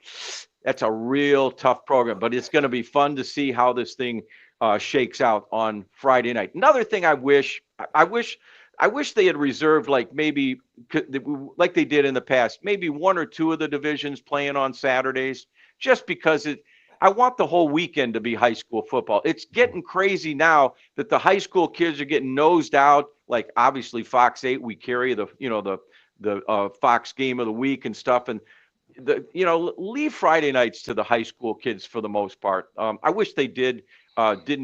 That's a real tough program. But it's going to be fun to see how this thing shakes out on Friday night. Another thing I wish they had reserved, like maybe like they did in the past, maybe 1 or 2 of the divisions playing on Saturdays, just because I want the whole weekend to be high school football. It's getting crazy now that the high school kids are getting nosed out. Like obviously Fox 8, we carry the Fox game of the week and stuff, and leave Friday nights to the high school kids for the most part. I wish they didn't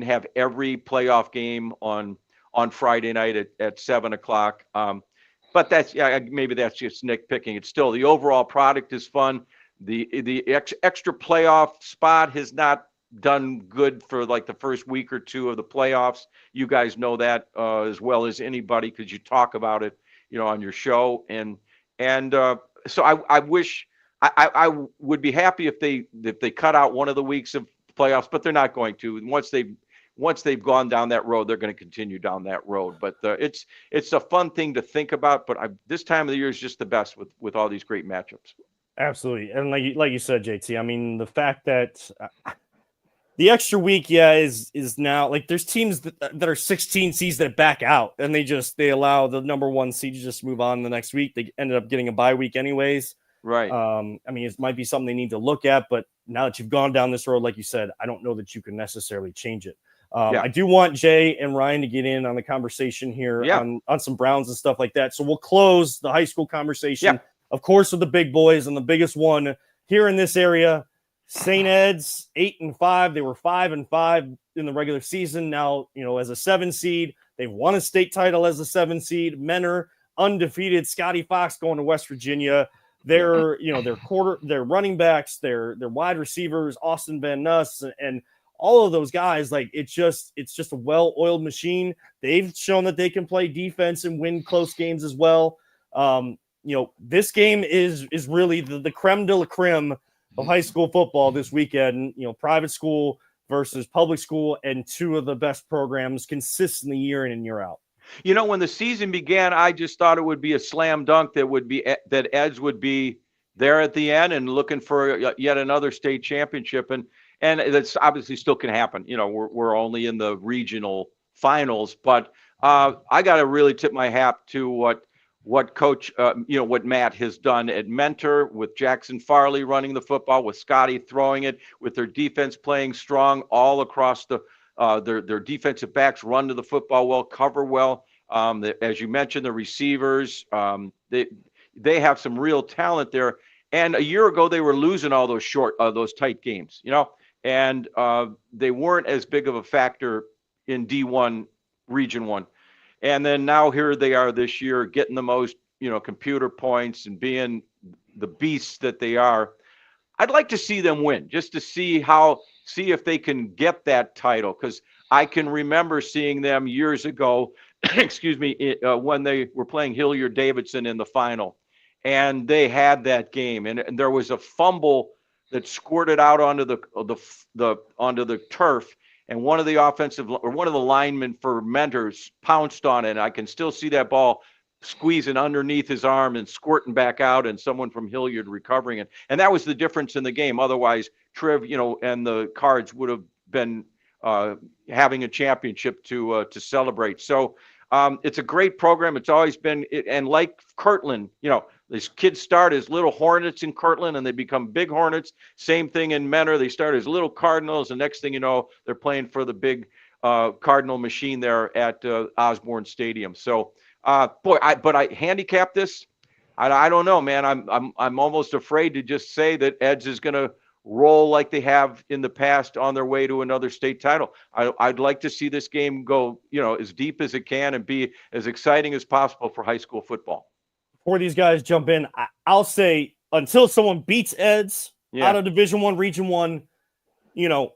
have every playoff game on Friday night at 7:00. But maybe that's just nitpicking. It's still, the overall product is fun. The extra playoff spot has not done good for like the first week or 2 of the playoffs. You guys know that as well as anybody, because you talk about it, on your show. And so I wish I would be happy if they cut out one of the weeks of playoffs, but they're not going to. Once they've gone down that road, they're going to continue down that road. But it's a fun thing to think about. But this time of the year is just the best with all these great matchups. Absolutely. And like you said, JT, I mean, the fact that the extra week, is now, like, there's teams that are 16 seeds that back out, and they allow the number 1 seed to just move on the next week. They ended up getting a bye week anyways. Right. I mean, it might be something they need to look at, but now that you've gone down this road, like you said, I don't know that you can necessarily change it. I do want Jay and Ryan to get in on the conversation here on some Browns and stuff like that. So we'll close the high school conversation, of course, with the big boys, and the biggest one here in this area, St. Ed's 8-5. They were 5-5 in the regular season. Now, as a 7 seed, they won a state title as a 7 seed. Menor undefeated. Scotty Fox going to West Virginia. Their running backs, their wide receivers, Austin Van Nuss, and all of those guys, like, it's just a well-oiled machine. They've shown that they can play defense and win close games as well. This game is really the creme de la creme of high school football this weekend. Private school versus public school, and 2 of the best programs consistently year in and year out. When the season began, I just thought it would be a slam dunk that Eds would be there at the end and looking for yet another state championship. And that's obviously still can happen. We're only in the regional finals, but I got to really tip my hat to what Coach, what Matt has done at Mentor, with Jackson Farley running the football, with Scotty throwing it, with their defense playing strong all across their defensive backs run to the football well, cover well. As you mentioned, the receivers, they have some real talent there. And a year ago, they were losing all those tight games, and they weren't as big of a factor in D1 Region 1. And then now here they are this year, getting the most, computer points and being the beasts that they are. I'd like to see them win, just to see if they can get that title, because I can remember seeing them years ago, when they were playing Hilliard-Davidson in the final, and they had that game, and there was a fumble that squirted out onto the turf, and one of the linemen for Mentors pounced on it. And I can still see that ball squeezing underneath his arm and squirting back out, and someone from Hilliard recovering it. And that was the difference in the game. Otherwise, Triv, and the Cards would have been having a championship to celebrate. So it's a great program. It's always been, and like Kirtland, these kids start as little Hornets in Kirtland and they become big Hornets. Same thing in Menor. They start as little Cardinals, and next thing you know, they're playing for the big Cardinal machine there at Osborne Stadium. So, but I handicap this. I don't know, man. I'm almost afraid to just say that Eds is going to roll like they have in the past on their way to another state title. I'd like to see this game go, as deep as it can and be as exciting as possible for high school football. Before these guys jump in, I'll say until someone beats Eds out of Division I, Region I,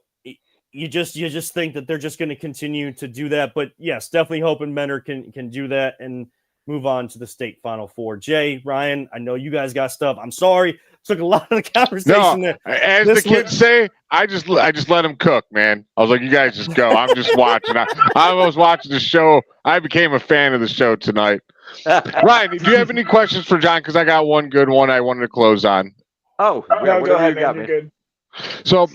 you just think that they're just going to continue to do that. But yes, definitely hoping Mentor can do that and move on to the state Final Four. Jay, Ryan, I know you guys got stuff. I'm sorry, took a lot of the conversation there. As the kids say, I just let them cook, man. I was like, you guys just go. I'm just watching. I was watching the show. I became a fan of the show tonight. Ryan, do you have any questions for John? Because I got one good one I wanted to close on. Oh, no, go ahead, man. You're good. So,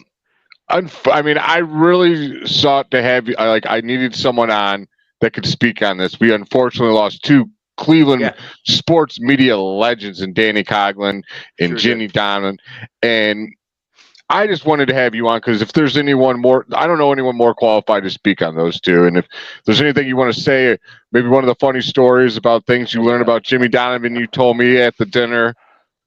I mean, I really sought to have I needed someone on that could speak on this. We unfortunately lost two Cleveland sports media legends in Danny Coughlin and Jenny Donovan. And I just wanted to have you on because if there's anyone more, I don't know anyone more qualified to speak on those two. And if there's anything you want to say, maybe one of the funny stories about things you learned about Jimmy Donovan you told me at the dinner.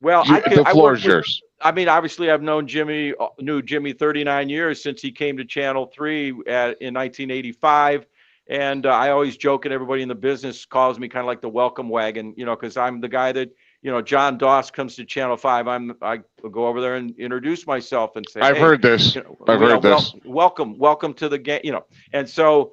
Well, the floor is yours. I mean, obviously, I've knew Jimmy 39 years since he came to Channel 3 in 1985. And I always joke, and everybody in the business calls me kind of like the welcome wagon, because I'm the guy that, John Doss comes to Channel 5. I go over there and introduce myself and say, I've heard this. I've heard this. Welcome to the game, And so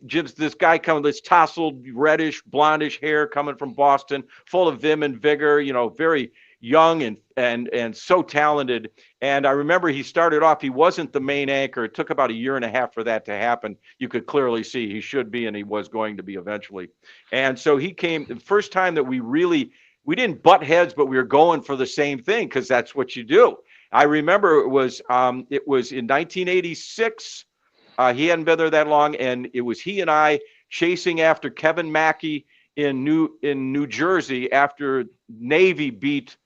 Jim's this guy coming, this tousled, reddish, blondish hair coming from Boston, full of vim and vigor, very young and so talented. And I remember he started off, he wasn't the main anchor. It took about a year and a half for that to happen. You could clearly see he should be, and he was going to be eventually. And so he came the first time that we didn't butt heads, but we were going for the same thing because that's what you do. I remember it was in 1986. He hadn't been there that long, and it was he and I chasing after Kevin Mackey in New Jersey after Navy beat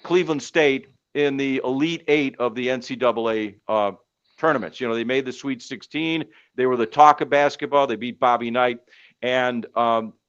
Cleveland State in the Elite Eight of the NCAA tournaments. They made the Sweet 16. They were the talk of basketball. They beat Bobby Knight, and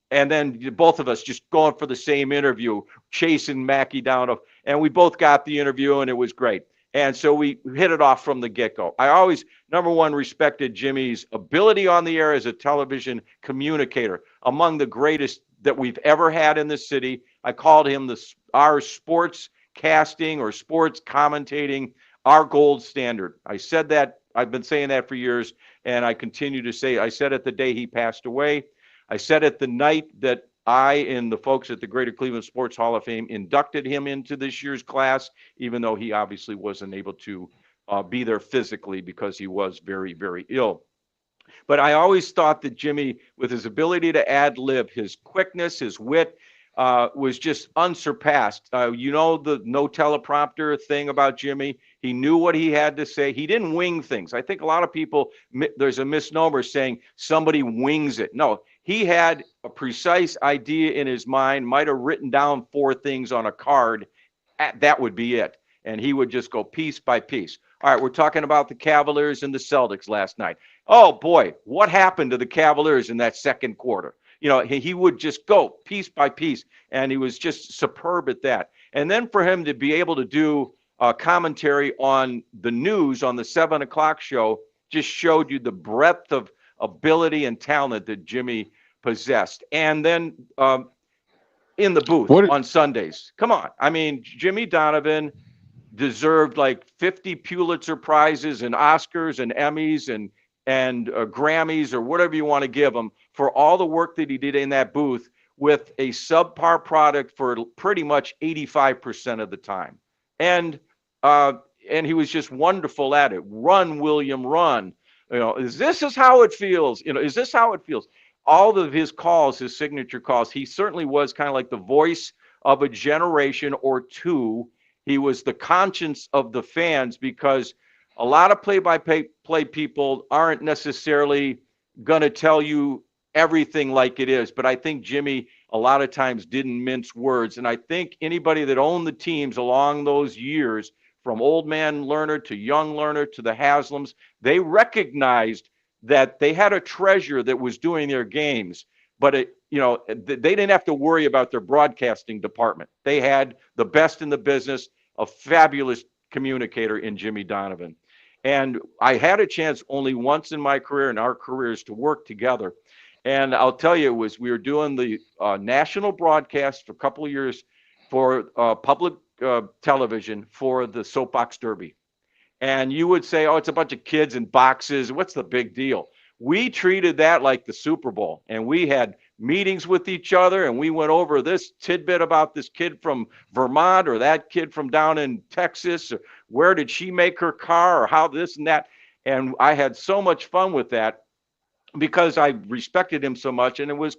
then both of us just going for the same interview, chasing Mackey down, and we both got the interview, and it was great. And so we hit it off from the get-go. I always, number one, respected Jimmy's ability on the air as a television communicator, among the greatest that we've ever had in the city. I called him our sports casting or sports commentating, our gold standard. I said that. I've been saying that for years, and I continue to say. I said it the day he passed away. I said it the night that I and the folks at the Greater Cleveland Sports Hall of Fame inducted him into this year's class, even though he obviously wasn't able to be there physically because he was very, very ill. But I always thought that Jimmy, with his ability to ad-lib, his quickness, his wit, was just unsurpassed. The no teleprompter thing about Jimmy. He knew what he had to say. He didn't wing things. I think a lot of people, there's a misnomer saying somebody wings it. No, he had a precise idea in his mind, might have written down 4 things on a card. That would be it. And he would just go piece by piece. All right, we're talking about the Cavaliers and the Celtics last night. Oh, boy, what happened to the Cavaliers in that second quarter? He would just go piece by piece, and he was just superb at that. And then for him to be able to do commentary on the news on the 7 o'clock show just showed you the breadth of ability and talent that Jimmy possessed. And then in the booth on Sundays, come on. I mean, Jimmy Donovan deserved like 50 Pulitzer Prizes and Oscars and Emmys and Grammys or whatever you want to give him for all the work that he did in that booth with a subpar product for pretty much 85% of the time. And he was just wonderful at it. Run, William, run. Is this how it feels? Is this how it feels? All of his calls, his signature calls, he certainly was kind of like the voice of a generation or two. He was the conscience of the fans because a lot of play-by-play people aren't necessarily going to tell you everything like it is. But I think Jimmy a lot of times didn't mince words. And I think anybody that owned the teams along those years, from old man Lerner to young Lerner to the Haslams, they recognized that they had a treasure that was doing their games. But they didn't have to worry about their broadcasting department. They had the best in the business, a fabulous communicator in Jimmy Donovan. And I had a chance only once in my career, in our careers, to work together. And I'll tell you, we were doing the national broadcast for a couple of years for public television for the Soapbox Derby. And you would say, oh, it's a bunch of kids in boxes. What's the big deal? We treated that like the Super Bowl, and we had meetings with each other, and we went over this tidbit about this kid from Vermont or that kid from down in Texas, or where did she make her car, or how this and that. And I had so much fun with that because I respected him so much, and it was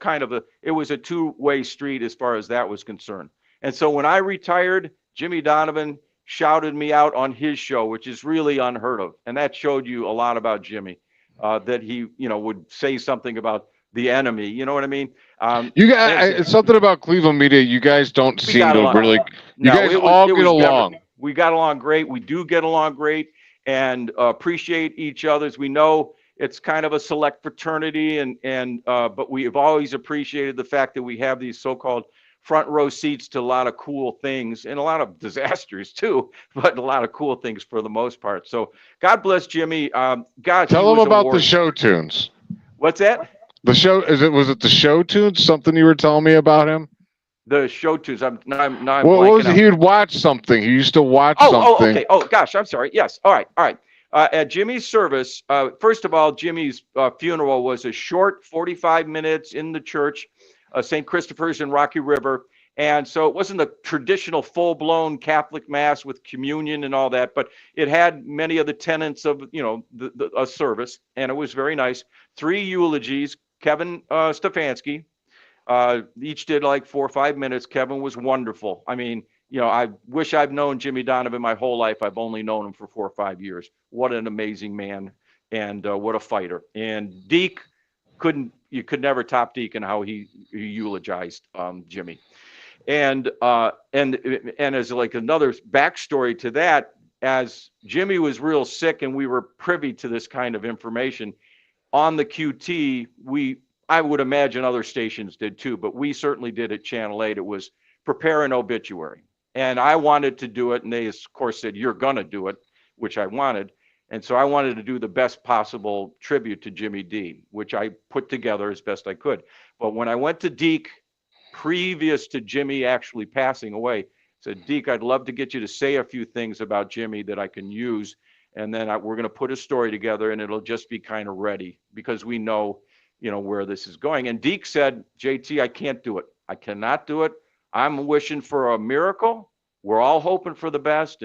a two-way street as far as that was concerned. And so when I retired, Jimmy Donovan shouted me out on his show, which is really unheard of. And that showed you a lot about Jimmy, that he, would say something about the enemy. You know what I mean? You guys, it's something about Cleveland media. You guys don't seem to really. You guys all get along. We got along great. We do get along great and appreciate each other's. We know it's kind of a select fraternity, but we have always appreciated the fact that we have these so-called front row seats to a lot of cool things and a lot of disasters too, but a lot of cool things for the most part. So God bless Jimmy. God, tell him about the show tunes. What's that? The show was it the show tunes? Something you were telling me about him? The show tunes. I'm what was it? He would watch something. He used to watch something. Oh, okay. Oh gosh, I'm sorry. Yes. All right. At Jimmy's service, first of all, Jimmy's funeral was a short 45 minutes in the church, St. Christopher's in Rocky River. And so it wasn't a traditional full-blown Catholic mass with communion and all that, but it had many of the tenets of, a service, and it was very nice. 3 eulogies. Kevin Stefanski, each did like 4 or 5 minutes. Kevin was wonderful. I mean, I wish I've known Jimmy Donovan my whole life. I've only known him for 4 or 5 years. What an amazing man, and what a fighter. And Deke, you could never top Deke in how he eulogized Jimmy. And as like another backstory to that, as Jimmy was real sick and we were privy to this kind of information on the QT, I would imagine other stations did too, but we certainly did at Channel 8. It was prepare an obituary. And I wanted to do it, and they, of course, said, you're going to do it, which I wanted. And so I wanted to do the best possible tribute to Jimmy D, which I put together as best I could. But when I went to Deke, previous to Jimmy actually passing away, I said, Deke, I'd love to get you to say a few things about Jimmy that I can use. And then we're going to put a story together, and it'll just be kind of ready because we know, where this is going. And Deke said, JT, I can't do it. I cannot do it. I'm wishing for a miracle. We're all hoping for the best.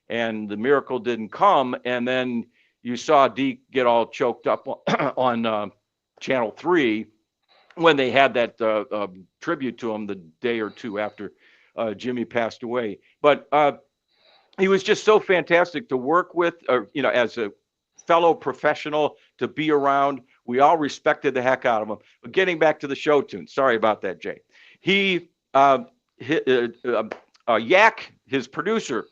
And the miracle didn't come. And then you saw Deke get all choked up on Channel 3 when they had that tribute to him the day or two after Jimmy passed away. But he was just so fantastic to work with, as a fellow professional, to be around. We all respected the heck out of him. But getting back to the show tune, sorry about that, Jay. Yak, his producer,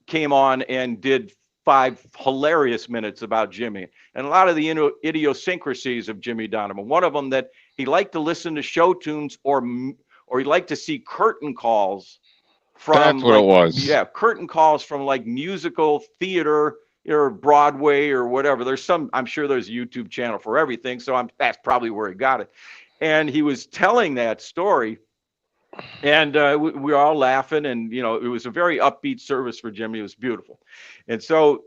came on and did 5 hilarious minutes about Jimmy and a lot of the idiosyncrasies of Jimmy Donovan. One of them that he liked to listen to show tunes or he liked to see curtain calls from. That's what it was. Yeah, curtain calls from like musical theater or Broadway or whatever. I'm sure there's a YouTube channel for everything. So that's probably where he got it. And he was telling that story, and we were all laughing, and it was a very upbeat service for Jimmy. It was beautiful. And so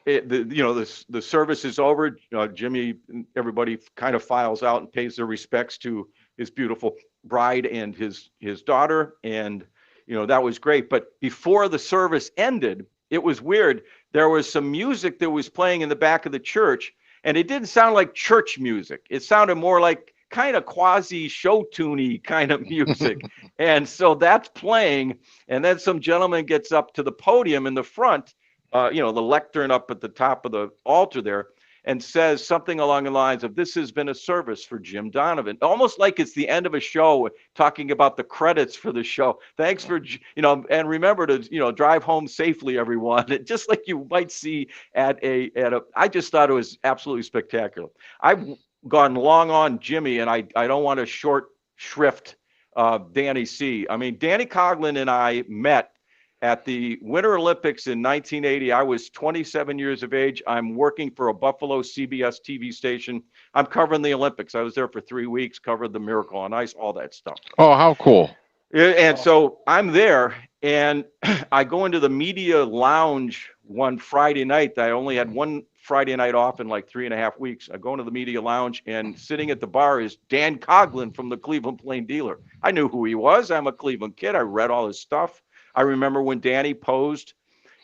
the service is over. Jimmy, everybody kind of files out and pays their respects to his beautiful bride and his daughter, and that was great. But before the service ended, it was weird. There was some music that was playing in the back of the church, and it didn't sound like church music. It sounded more like kind of quasi show tuney kind of music. And so that's playing. And then some gentleman gets up to the podium in the front, the lectern up at the top of the altar there, and says something along the lines of, this has been a service for Jim Donovan. Almost like it's the end of a show, talking about the credits for the show. Thanks for, and remember to, drive home safely, everyone. Just like you might see at I just thought it was absolutely spectacular. I've gone long on Jimmy, and I don't want to short shrift Danny C. I mean, Danny Coughlin and I met At the Winter Olympics in 1980, I was 27 years of age. I'm working for a Buffalo CBS TV station. I'm covering the Olympics. I was there for 3 weeks, covered the Miracle on Ice, all that stuff. Oh, how cool. And so I'm there, and I go into the media lounge one Friday night. I only had one Friday night off in like 3.5 weeks. I go into the media lounge, and sitting at the bar is Dan Coughlin from the Cleveland Plain Dealer. I knew who he was. I'm a Cleveland kid. I read all his stuff. I remember when Danny posed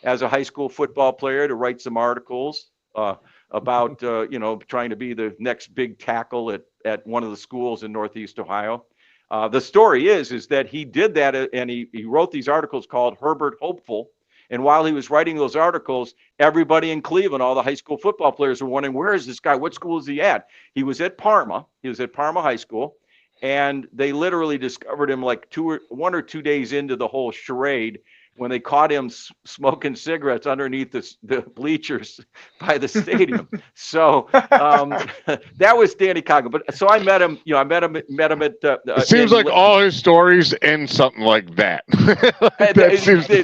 as a high school football player to write some articles about, trying to be the next big tackle at one of the schools in Northeast Ohio. The story is that he did that, and he wrote these articles called Herbert Hopeful. And while he was writing those articles, everybody in Cleveland, all the high school football players were wondering, where is this guy? What school is he at? He was at Parma. He was at Parma High School. And they literally discovered him like 1 or 2 days into the whole charade when they caught him smoking cigarettes underneath the bleachers by the stadium. So that was Danny Coughlin. But so I met him. I met him at. It seems like all his stories end something like that.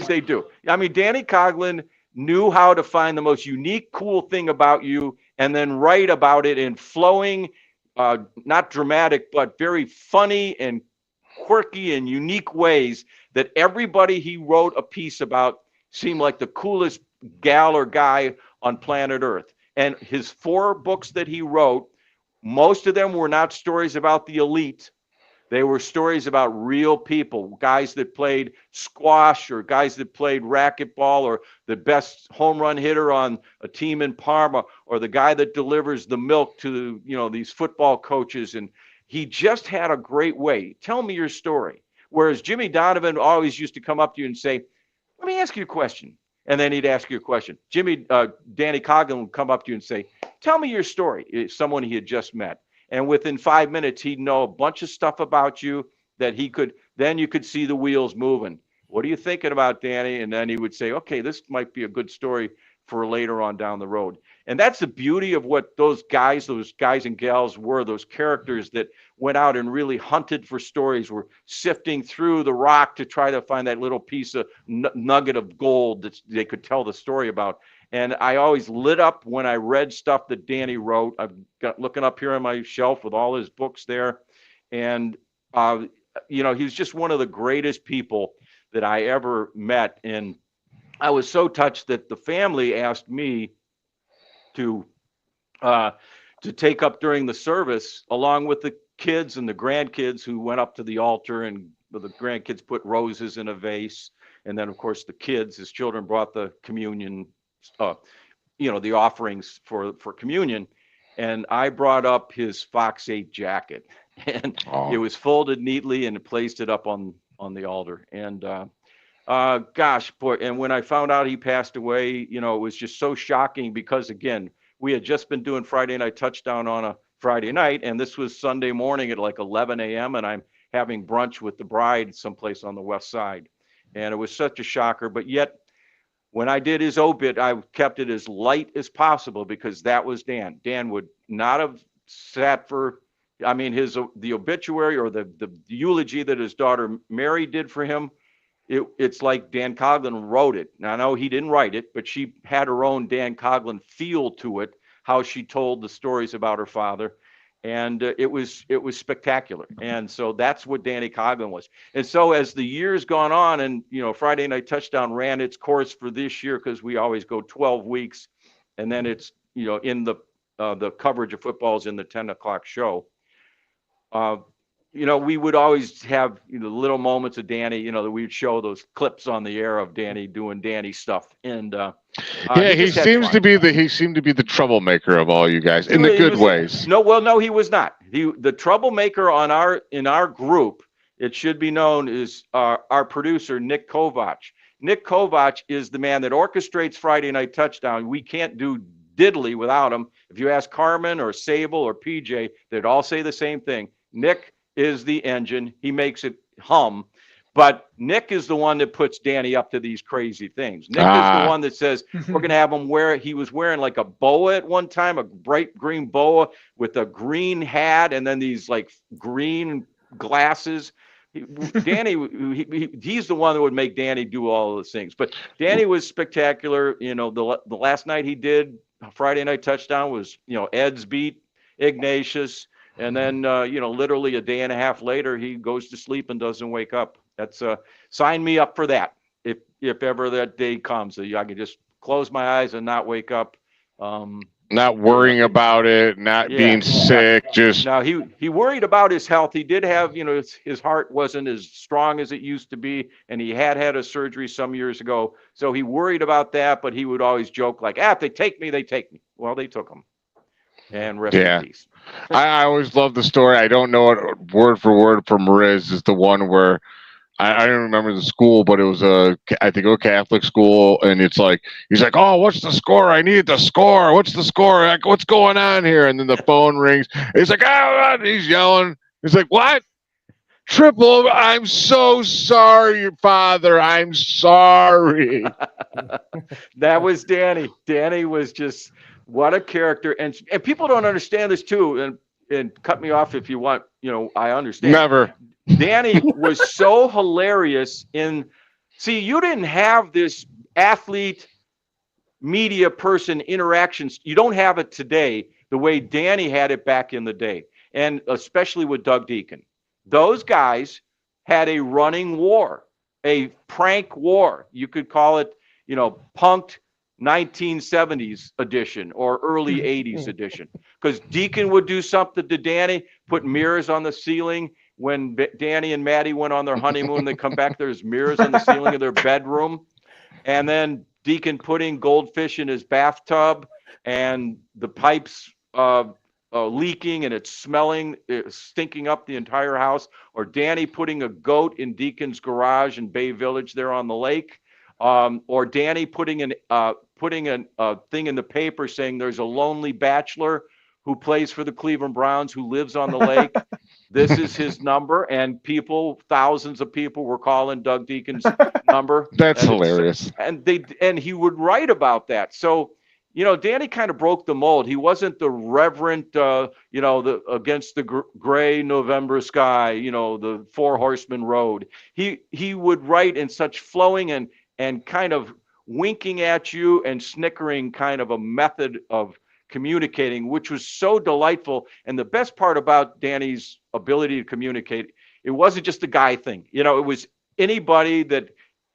They do. I mean, Danny Coughlin knew how to find the most unique, cool thing about you, and then write about it in flowing, not dramatic, but very funny and quirky and unique ways that everybody he wrote a piece about seemed like the coolest gal or guy on planet Earth. And his 4 books that he wrote, most of them were not stories about the elite. They were stories about real people, guys that played squash or guys that played racquetball, or the best home run hitter on a team in Parma, or the guy that delivers the milk to, these football coaches. And he just had a great way. Tell me your story. Whereas Jimmy Donovan always used to come up to you and say, let me ask you a question. And then he'd ask you a question. Danny Coughlin would come up to you and say, tell me your story. It's someone he had just met. And within 5 minutes, he'd know a bunch of stuff about you that then you could see the wheels moving. What are you thinking about, Danny? And then he would say, okay, this might be a good story for later on down the road. And that's the beauty of what those guys and gals were, those characters that went out and really hunted for stories, were sifting through the rock to try to find that little piece of nugget of gold that they could tell the story about. And I always lit up when I read stuff that Danny wrote. I've got looking up here on my shelf with all his books there. And, he was just one of the greatest people that I ever met. And I was so touched that the family asked me to take up during the service, along with the kids and the grandkids who went up to the altar, and the grandkids put roses in a vase. And then, of course, his children brought the communion, the offerings for communion. And I brought up his Fox 8 jacket, and It was folded neatly and placed it up on the altar. And gosh, boy, and when I found out he passed away, it was just so shocking, because again, we had just been doing Friday Night Touchdown on a Friday night, and this was Sunday morning at like 11 a.m. and I'm having brunch with the bride someplace on the west side. And it was such a shocker, but yet when I did his obit, I kept it as light as possible, because that was Dan. Dan would not have sat for, the obituary or the eulogy that his daughter Mary did for him. It's like Dan Coughlin wrote it. Now, I know he didn't write it, but she had her own Dan Coughlin feel to it, how she told the stories about her father. And it was spectacular. And so that's what Danny Coughlin was. And so as the years gone on, and, Friday Night Touchdown ran its course for this year, because we always go 12 weeks. And then it's, in the coverage of football is in the 10 o'clock show. We would always have little moments of Danny, that we'd show those clips on the air of Danny doing Danny stuff. And he seemed to be the troublemaker of all you guys in the good ways. No, he was not. The troublemaker in our group, it should be known, is our producer, Nick Kovac. Nick Kovac is the man that orchestrates Friday Night Touchdown. We can't do diddly without him. If you ask Carmen or Sable or PJ, they'd all say the same thing. Nick is the engine. He makes it hum. But Nick is the one that puts Danny up to these crazy things. Nick is the one that says, we're going to have him he was wearing like a boa at one time, a bright green boa with a green hat, and then these like green glasses. He's the one that would make Danny do all those things. But Danny was spectacular. You know, the last night he did Friday night touchdown was, Ed's beat Ignatius. And then, literally a day and a half later, he goes to sleep and doesn't wake up. That's sign me up for that. If ever that day comes, I can just close my eyes and not wake up. Not worrying about it, not being sick, just. Now he worried about his health. He did have, his heart wasn't as strong as it used to be, and he had a surgery some years ago. So he worried about that, but he would always joke like, if they take me, they take me. Well, they took him. And rest in peace. I always love the story. I don't know it word for word from Riz. Is the one where I don't remember the school, but it was I think a Catholic school, and it's like he's like, "Oh, what's the score? I need the score. What's the score? What's going on here?" And then the phone rings. He's like, "Oh!" He's yelling. He's like, "What? Triple? I'm so sorry, Father. I'm sorry." That was Danny. Danny was just what a character, and people don't understand this too. And cut me off if you want. I understand. Never. Danny was so hilarious you didn't have this athlete media person interactions. You don't have it today the way Danny had it back in the day, and especially with Doug Deacon. Those guys had a running war, a prank war. You could call it, punked 1970s edition or early 80s edition, because Deacon would do something to Danny, put mirrors on the ceiling. When Danny and Maddie went on their honeymoon, they come back, there's mirrors on the ceiling of their bedroom. And then Deacon putting goldfish in his bathtub and the pipes leaking and it's stinking up the entire house. Or Danny putting a goat in Deacon's garage in Bay Village there on the lake. Or Danny putting a thing in the paper saying there's a lonely bachelor who plays for the Cleveland Browns who lives on the lake. This is his number, and thousands of people were calling Doug Deacon's number. That's hilarious. And he would write about that. So, Danny kind of broke the mold. He wasn't the reverent, against the gray November sky, the Four Horsemen Road. He would write in such flowing and kind of winking at you and snickering kind of a method of communicating, which was so delightful. And the best part about Danny's ability to communicate, it wasn't just a guy thing. It was anybody that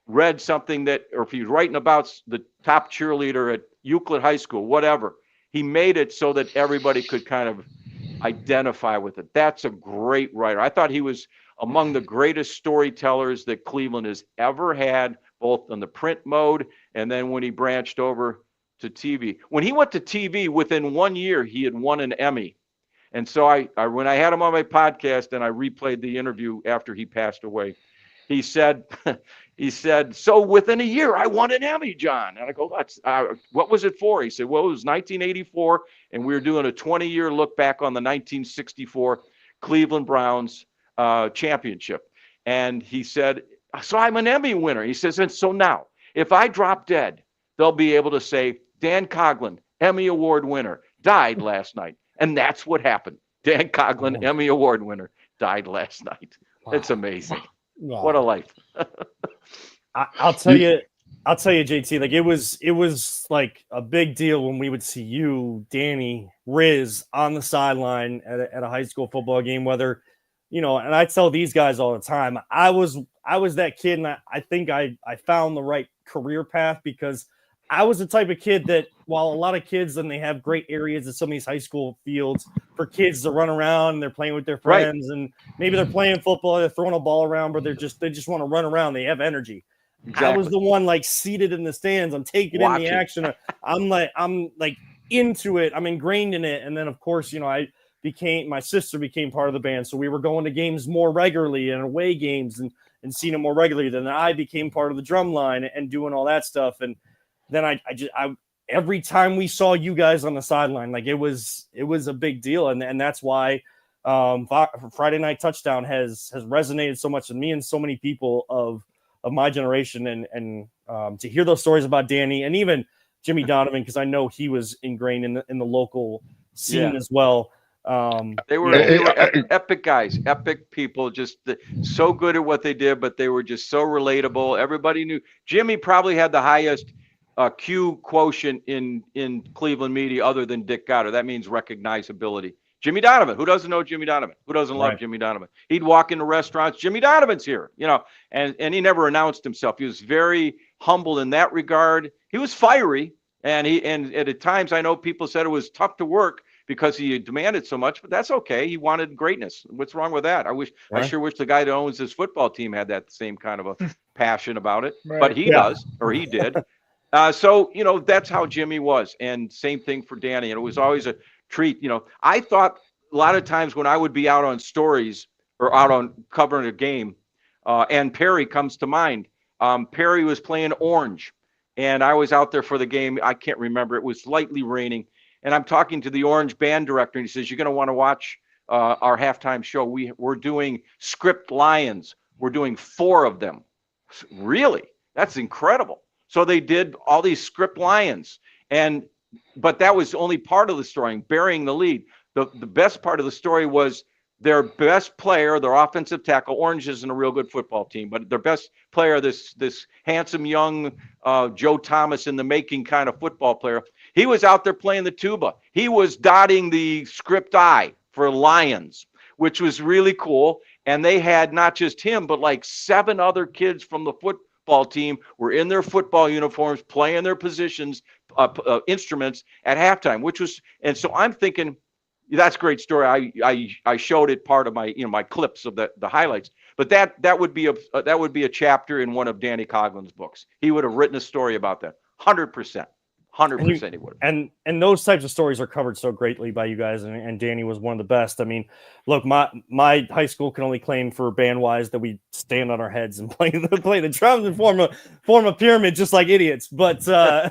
read something or if he was writing about the top cheerleader at Euclid High School, whatever, he made it so that everybody could kind of identify with it. That's a great writer. I thought he was among the greatest storytellers that Cleveland has ever had, both on the print mode and then when he branched over to TV. When he went to TV, within 1 year, he had won an Emmy. And so when I had him on my podcast and I replayed the interview after he passed away, he said, "So within a year, I won an Emmy, John." And I go, "What was it for?" He said, "Well, it was 1984, and we were doing a 20-year look back on the 1964 Cleveland Browns championship." And he said, "So I'm an Emmy winner." He says, "And so now, if I drop dead, they'll be able to say, Dan Coughlin, Emmy Award winner, died last night." And that's what happened. Dan Coughlin, Emmy Award winner, died last night. Wow. It's amazing. Wow. What a life. I'll tell you, JT, like it was like a big deal when we would see you, Danny, Riz on the sideline at a high school football game, whether, and I tell these guys all the time, I was that kid, and I think I found the right career path because I was the type of kid that, while a lot of kids, and they have great areas at some of these high school fields for kids to run around and they're playing with their friends, right, and maybe they're playing football, they're throwing a ball around, but they just want to run around. They have energy. Exactly. I was the one like seated in the stands. I'm taking in the action. I'm like into it. I'm ingrained in it. And then of course, my sister became part of the band. So we were going to games more regularly and away games and seeing them more regularly. Then I became part of the drum line and doing all that stuff. And then I every time we saw you guys on the sideline, like it was a big deal. And that's why Friday Night Touchdown has resonated so much with me and so many people of my generation. And to hear those stories about Danny and even Jimmy Donovan, because I know he was ingrained in the local scene as well. They were epic guys, epic people, just so good at what they did, but they were just so relatable. Everybody knew. Jimmy probably had the highest Q quotient in Cleveland media other than Dick Goddard. That means recognizability. Jimmy Donovan. Who doesn't know Jimmy Donovan? Who doesn't love Jimmy Donovan? He'd walk into restaurants, Jimmy Donovan's here, and he never announced himself. He was very humble in that regard. He was fiery, and at times I know people said it was tough to work because he demanded so much, but that's okay. He wanted greatness. What's wrong with that? I sure wish the guy that owns this football team had that same kind of a passion about it, but he does, or he did. So, that's how Jimmy was. And same thing for Danny. And it was always a treat. I thought a lot of times when I would be out on stories or out on covering a game, and Perry comes to mind. Perry was playing Orange, and I was out there for the game. I can't remember. It was lightly raining. And I'm talking to the Orange band director, and he says, "You're going to want to watch our halftime show. We're doing script lions. We're doing 4 of them." Really? That's incredible. So they did all these script lions, but that was only part of the story, burying the lead. The best part of the story was their best player, their offensive tackle. Orange isn't a real good football team, but their best player, this handsome young Joe Thomas in the making kind of football player, he was out there playing the tuba. He was dotting the script I for Lions, which was really cool. And they had not just him, but like 7 other kids from the football team were in their football uniforms, playing their positions, instruments at halftime, and so I'm thinking, that's a great story. I showed it part of my my clips of the highlights, but that would be a chapter in one of Danny Coughlin's books. He would have written a story about that. 100%. 100% he would. And those types of stories are covered so greatly by you guys, and Danny was one of the best. I mean, look, my high school can only claim for band wise that we stand on our heads and play the drums and form a pyramid just like idiots. But I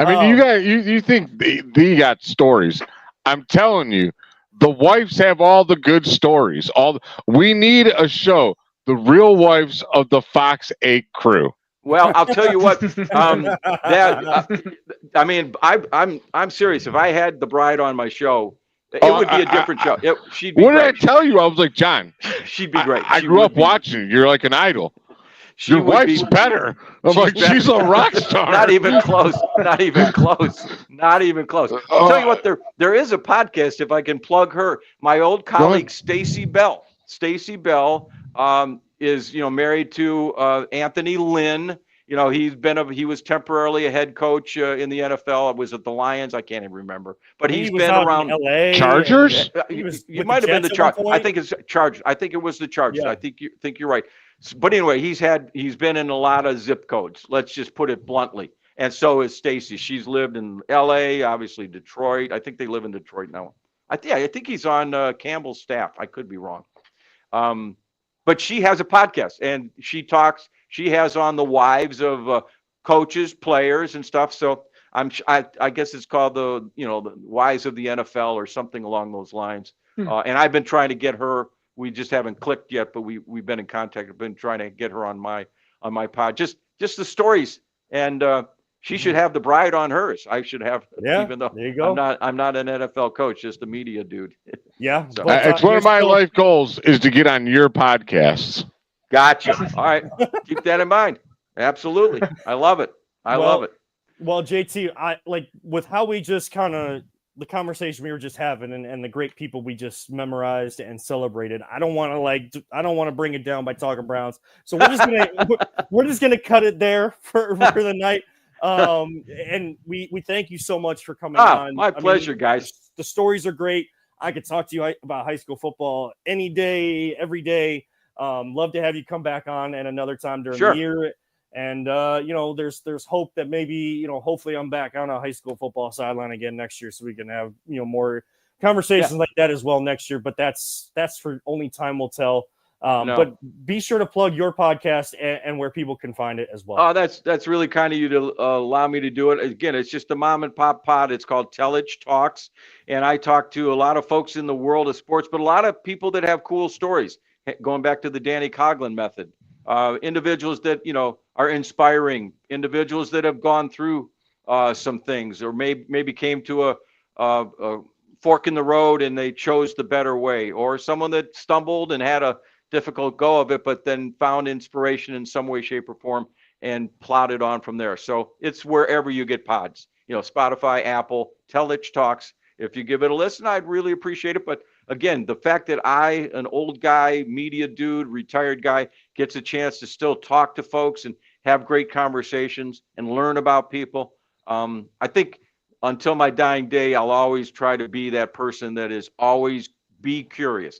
mean, you guys, you think they got stories? I'm telling you, the wives have all the good stories. We need a show, The Real Wives of the Fox 8 Crew. Well, I'll tell you what. I'm serious. If I had the bride on my show, it would be a different show. She'd be what great. did I tell you? I was like, John. She'd be great. I grew up watching. You're like an idol. Your wife's better. I'm like, she's a rock star. Not even close. Not even close. Not even close. I'll tell you what. There is a podcast. If I can plug her, my old colleague Stacy Bell. Stacy Bell is married to Anthony Lynn. He was temporarily a head coach in the NFL. It was at the Lions. I can't even remember, but he's been around LA, Chargers. You might have been the Chargers. I think it's Chargers. I think it was the Chargers. Yeah. I think you're right. But anyway, he's been in a lot of zip codes. Let's just put it bluntly. And so is Stacy. She's lived in LA, obviously Detroit. I think they live in Detroit now. I think he's on Campbell's staff. I could be wrong. But she has a podcast, and she has on the wives of coaches, players, and stuff. So I guess it's called the wives of the NFL or something along those lines. And I've been trying to get her. We just haven't clicked yet, but we've been in contact. I've been trying to get her on my pod. Just the stories, and she should have the bride on hers. I should have, even though there you go. I'm not an NFL coach, just a media dude. Yeah, so, it's one of my life goals is to get on your podcasts. Gotcha. All right, keep that in mind. Absolutely, I love it. I love it. Well, JT, I like with how we just kind of the conversation we were just having and the great people we just memorized and celebrated. I don't want to bring it down by talking Browns. So we're just gonna cut it there for the night. And we thank you so much for coming on. My pleasure, guys. The stories are great. I could talk to you about high school football any day, every day. Love to have you come back on at another time during the year. And there's hope that maybe hopefully I'm back on a high school football sideline again next year, so we can have more conversations like that as well next year. But that's for only time will tell. But be sure to plug your podcast and where people can find it as well. Oh, that's really kind of you to allow me to do it. Again, it's just a mom and pop pod. It's called Telich Talks, and I talk to a lot of folks in the world of sports, but a lot of people that have cool stories. Going back to the Danny Coughlin method, individuals that are inspiring, individuals that have gone through some things, or maybe came to a fork in the road and they chose the better way, or someone that stumbled and had a difficult go of it, but then found inspiration in some way, shape, or form and plotted on from there. So it's wherever you get pods, Spotify, Apple, Telich Talks. If you give it a listen, I'd really appreciate it. But again, the fact that I, an old guy, media dude, retired guy, gets a chance to still talk to folks and have great conversations and learn about people. I think until my dying day, I'll always try to be that person that is always be curious,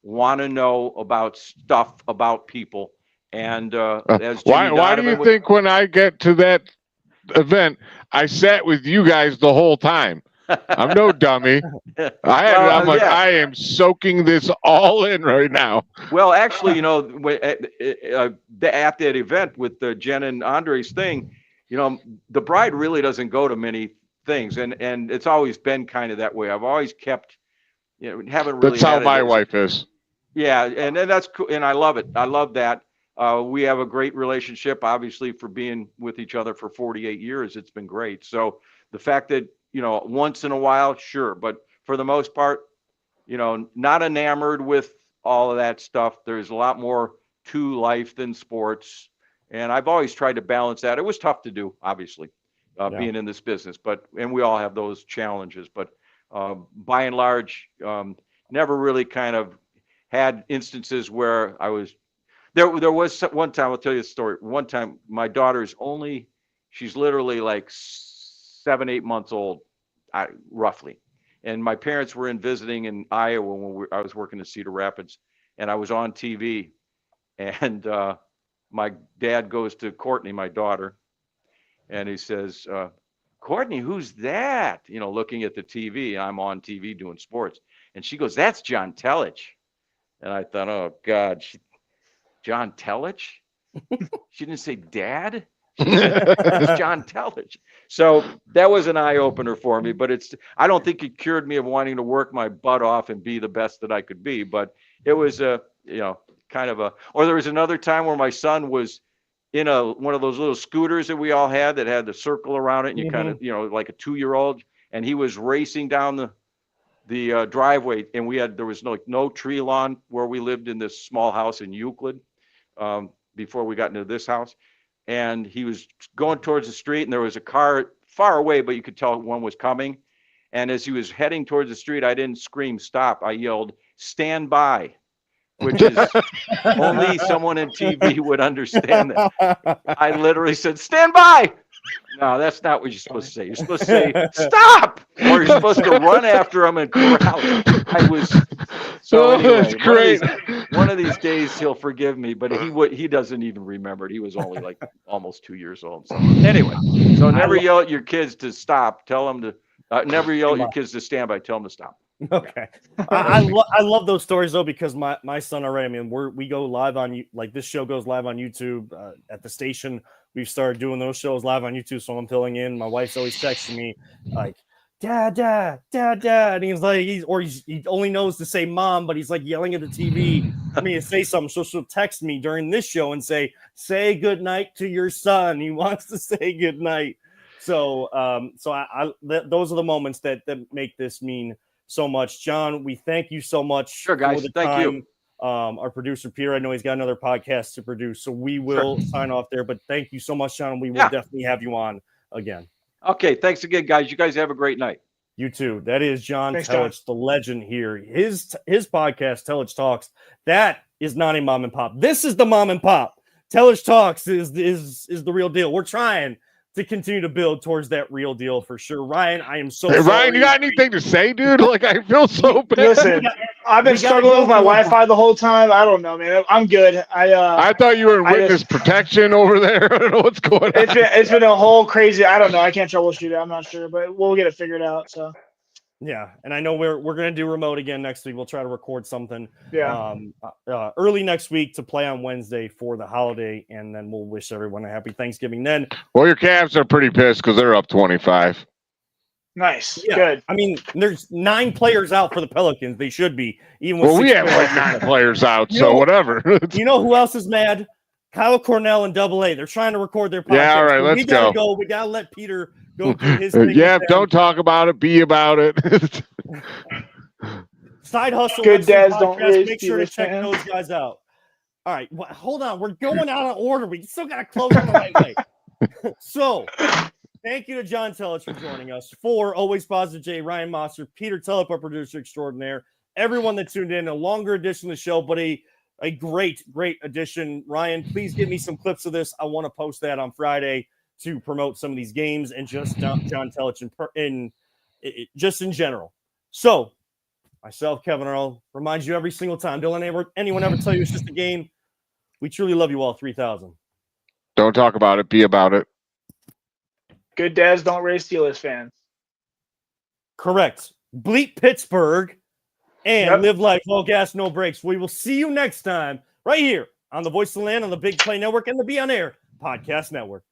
want to know about stuff, about people. And as Jimmy why do you think when I get to that event, I sat with you guys the whole time? I'm no dummy. I am soaking this all in right now. Well, actually, at that event with the Jen and Andre's thing, the bride really doesn't go to many things, and it's always been kind of that way. I've always kept, haven't really. That's how my wife is. Yeah, and that's cool, and I love it. I love that. We have a great relationship, obviously, for being with each other for 48 years. It's been great. So the fact that, once in a while, sure. But for the most part, not enamored with all of that stuff. There's a lot more to life than sports. And I've always tried to balance that. It was tough to do, obviously, being in this business. And we all have those challenges. But by and large, never really kind of had instances where I was. There was one time, I'll tell you a story. One time, my daughter's she's literally like 7-8 months old, roughly. And my parents were visiting in Iowa when I was working in Cedar Rapids, and I was on TV. And my dad goes to Courtney, my daughter, and he says, Courtney, who's that? Looking at the TV. I'm on TV doing sports. And she goes, that's John Telich. And I thought, oh, God, John Telich? She didn't say dad. She said, it's John Telich. So that was an eye opener for me, but I don't think it cured me of wanting to work my butt off and be the best that I could be. But it was or there was another time where my son was in one of those little scooters that we all had that had the circle around it, and you kind of, like a 2-year-old, and he was racing down the driveway, and there was no tree lawn where we lived in this small house in Euclid before we got into this house. And he was going towards the street, and there was a car far away, but you could tell one was coming. And as he was heading towards the street, I didn't scream stop. I yelled, stand by, which is only someone in TV would understand that. I literally said, stand by. No, that's not what you're supposed to say. You're supposed to say, stop, or you're supposed to run after him and corral him. Anyway, that's great. One of these days he'll forgive me, but he doesn't even remember it. He was only like almost 2 years old. So anyway, never yell at your kids to stop. Tell them to never yell at your kids to stand by. Tell them to stop. Okay. I love those stories though, because my son already, we go live on, like, this show goes live on YouTube at the station. We've started doing those shows live on YouTube, so I'm filling in. My wife's always texting me like, dad, and he's like, he only knows to say mom, but he's like yelling at the TV for me to say something. So she'll text me during this show and say good night to your son. He wants to say good night. So those are the moments that make this mean so much. John, we thank you so much. Sure, guys. Thank you. Our producer Peter, I know he's got another podcast to produce, so we will sign off there. But thank you so much, John. We will definitely have you on again. Okay, thanks again, guys. You guys have a great night. You too. That is John Thanks, Telich, the legend here. His podcast, Telich Talks, that is not a mom and pop. This is the mom and pop. Telich Talks is the real deal. We're trying to continue to build towards that real deal for sure. Ryan, I am so sorry. Ryan, you got anything to say, dude? Like, I feel so bad. Listen, I've been struggling with my Wi-Fi the whole time. I don't know, man. I'm good. I thought you were in witness protection over there. I don't know what's going on. It's been a whole crazy. I don't know. I can't troubleshoot it. I'm not sure, but we'll get it figured out. So. Yeah, and I know we're gonna do remote again next week. We'll try to record something early next week to play on Wednesday for the holiday, and then we'll wish everyone a happy Thanksgiving. Then, well, your Cavs are pretty pissed because they're up 25. Nice, yeah. Good. I mean, there's 9 players out for the Pelicans. They should be even. Well, we have like 9 players out, so whatever. You know who else is mad? Kyle Cornell and Double A. They're trying to record their podcast. Yeah, all right, let's We gotta let Peter go do his thing. Yeah, with them. don't talk about it. Be about it. Side Hustle. Good dads podcast. don't raise Make sure to Steelers check fans. those guys out. All right, hold on. We're going out of order. We still got to close on the right way. So, thank you to John Telich for joining us. For Always Positive J, Ryan Mosser, Peter Telich, our producer extraordinaire, everyone that tuned in. A longer edition of the show, but a great edition. Ryan, please give me some clips of this. I want to post that on Friday to promote some of these games and just John Telich just in general. So, myself, Kevin Earl, reminds you every single time. Don't let anyone ever tell you it's just a game. We truly love you all, 3,000. Don't talk about it. Be about it. Good dads don't raise Steelers fans. Correct. Bleep Pittsburgh and Yep. live life, all gas, no breaks. We will see you next time right here on the Voice of the Land on the Big Play Network and the Be On Air Podcast Network.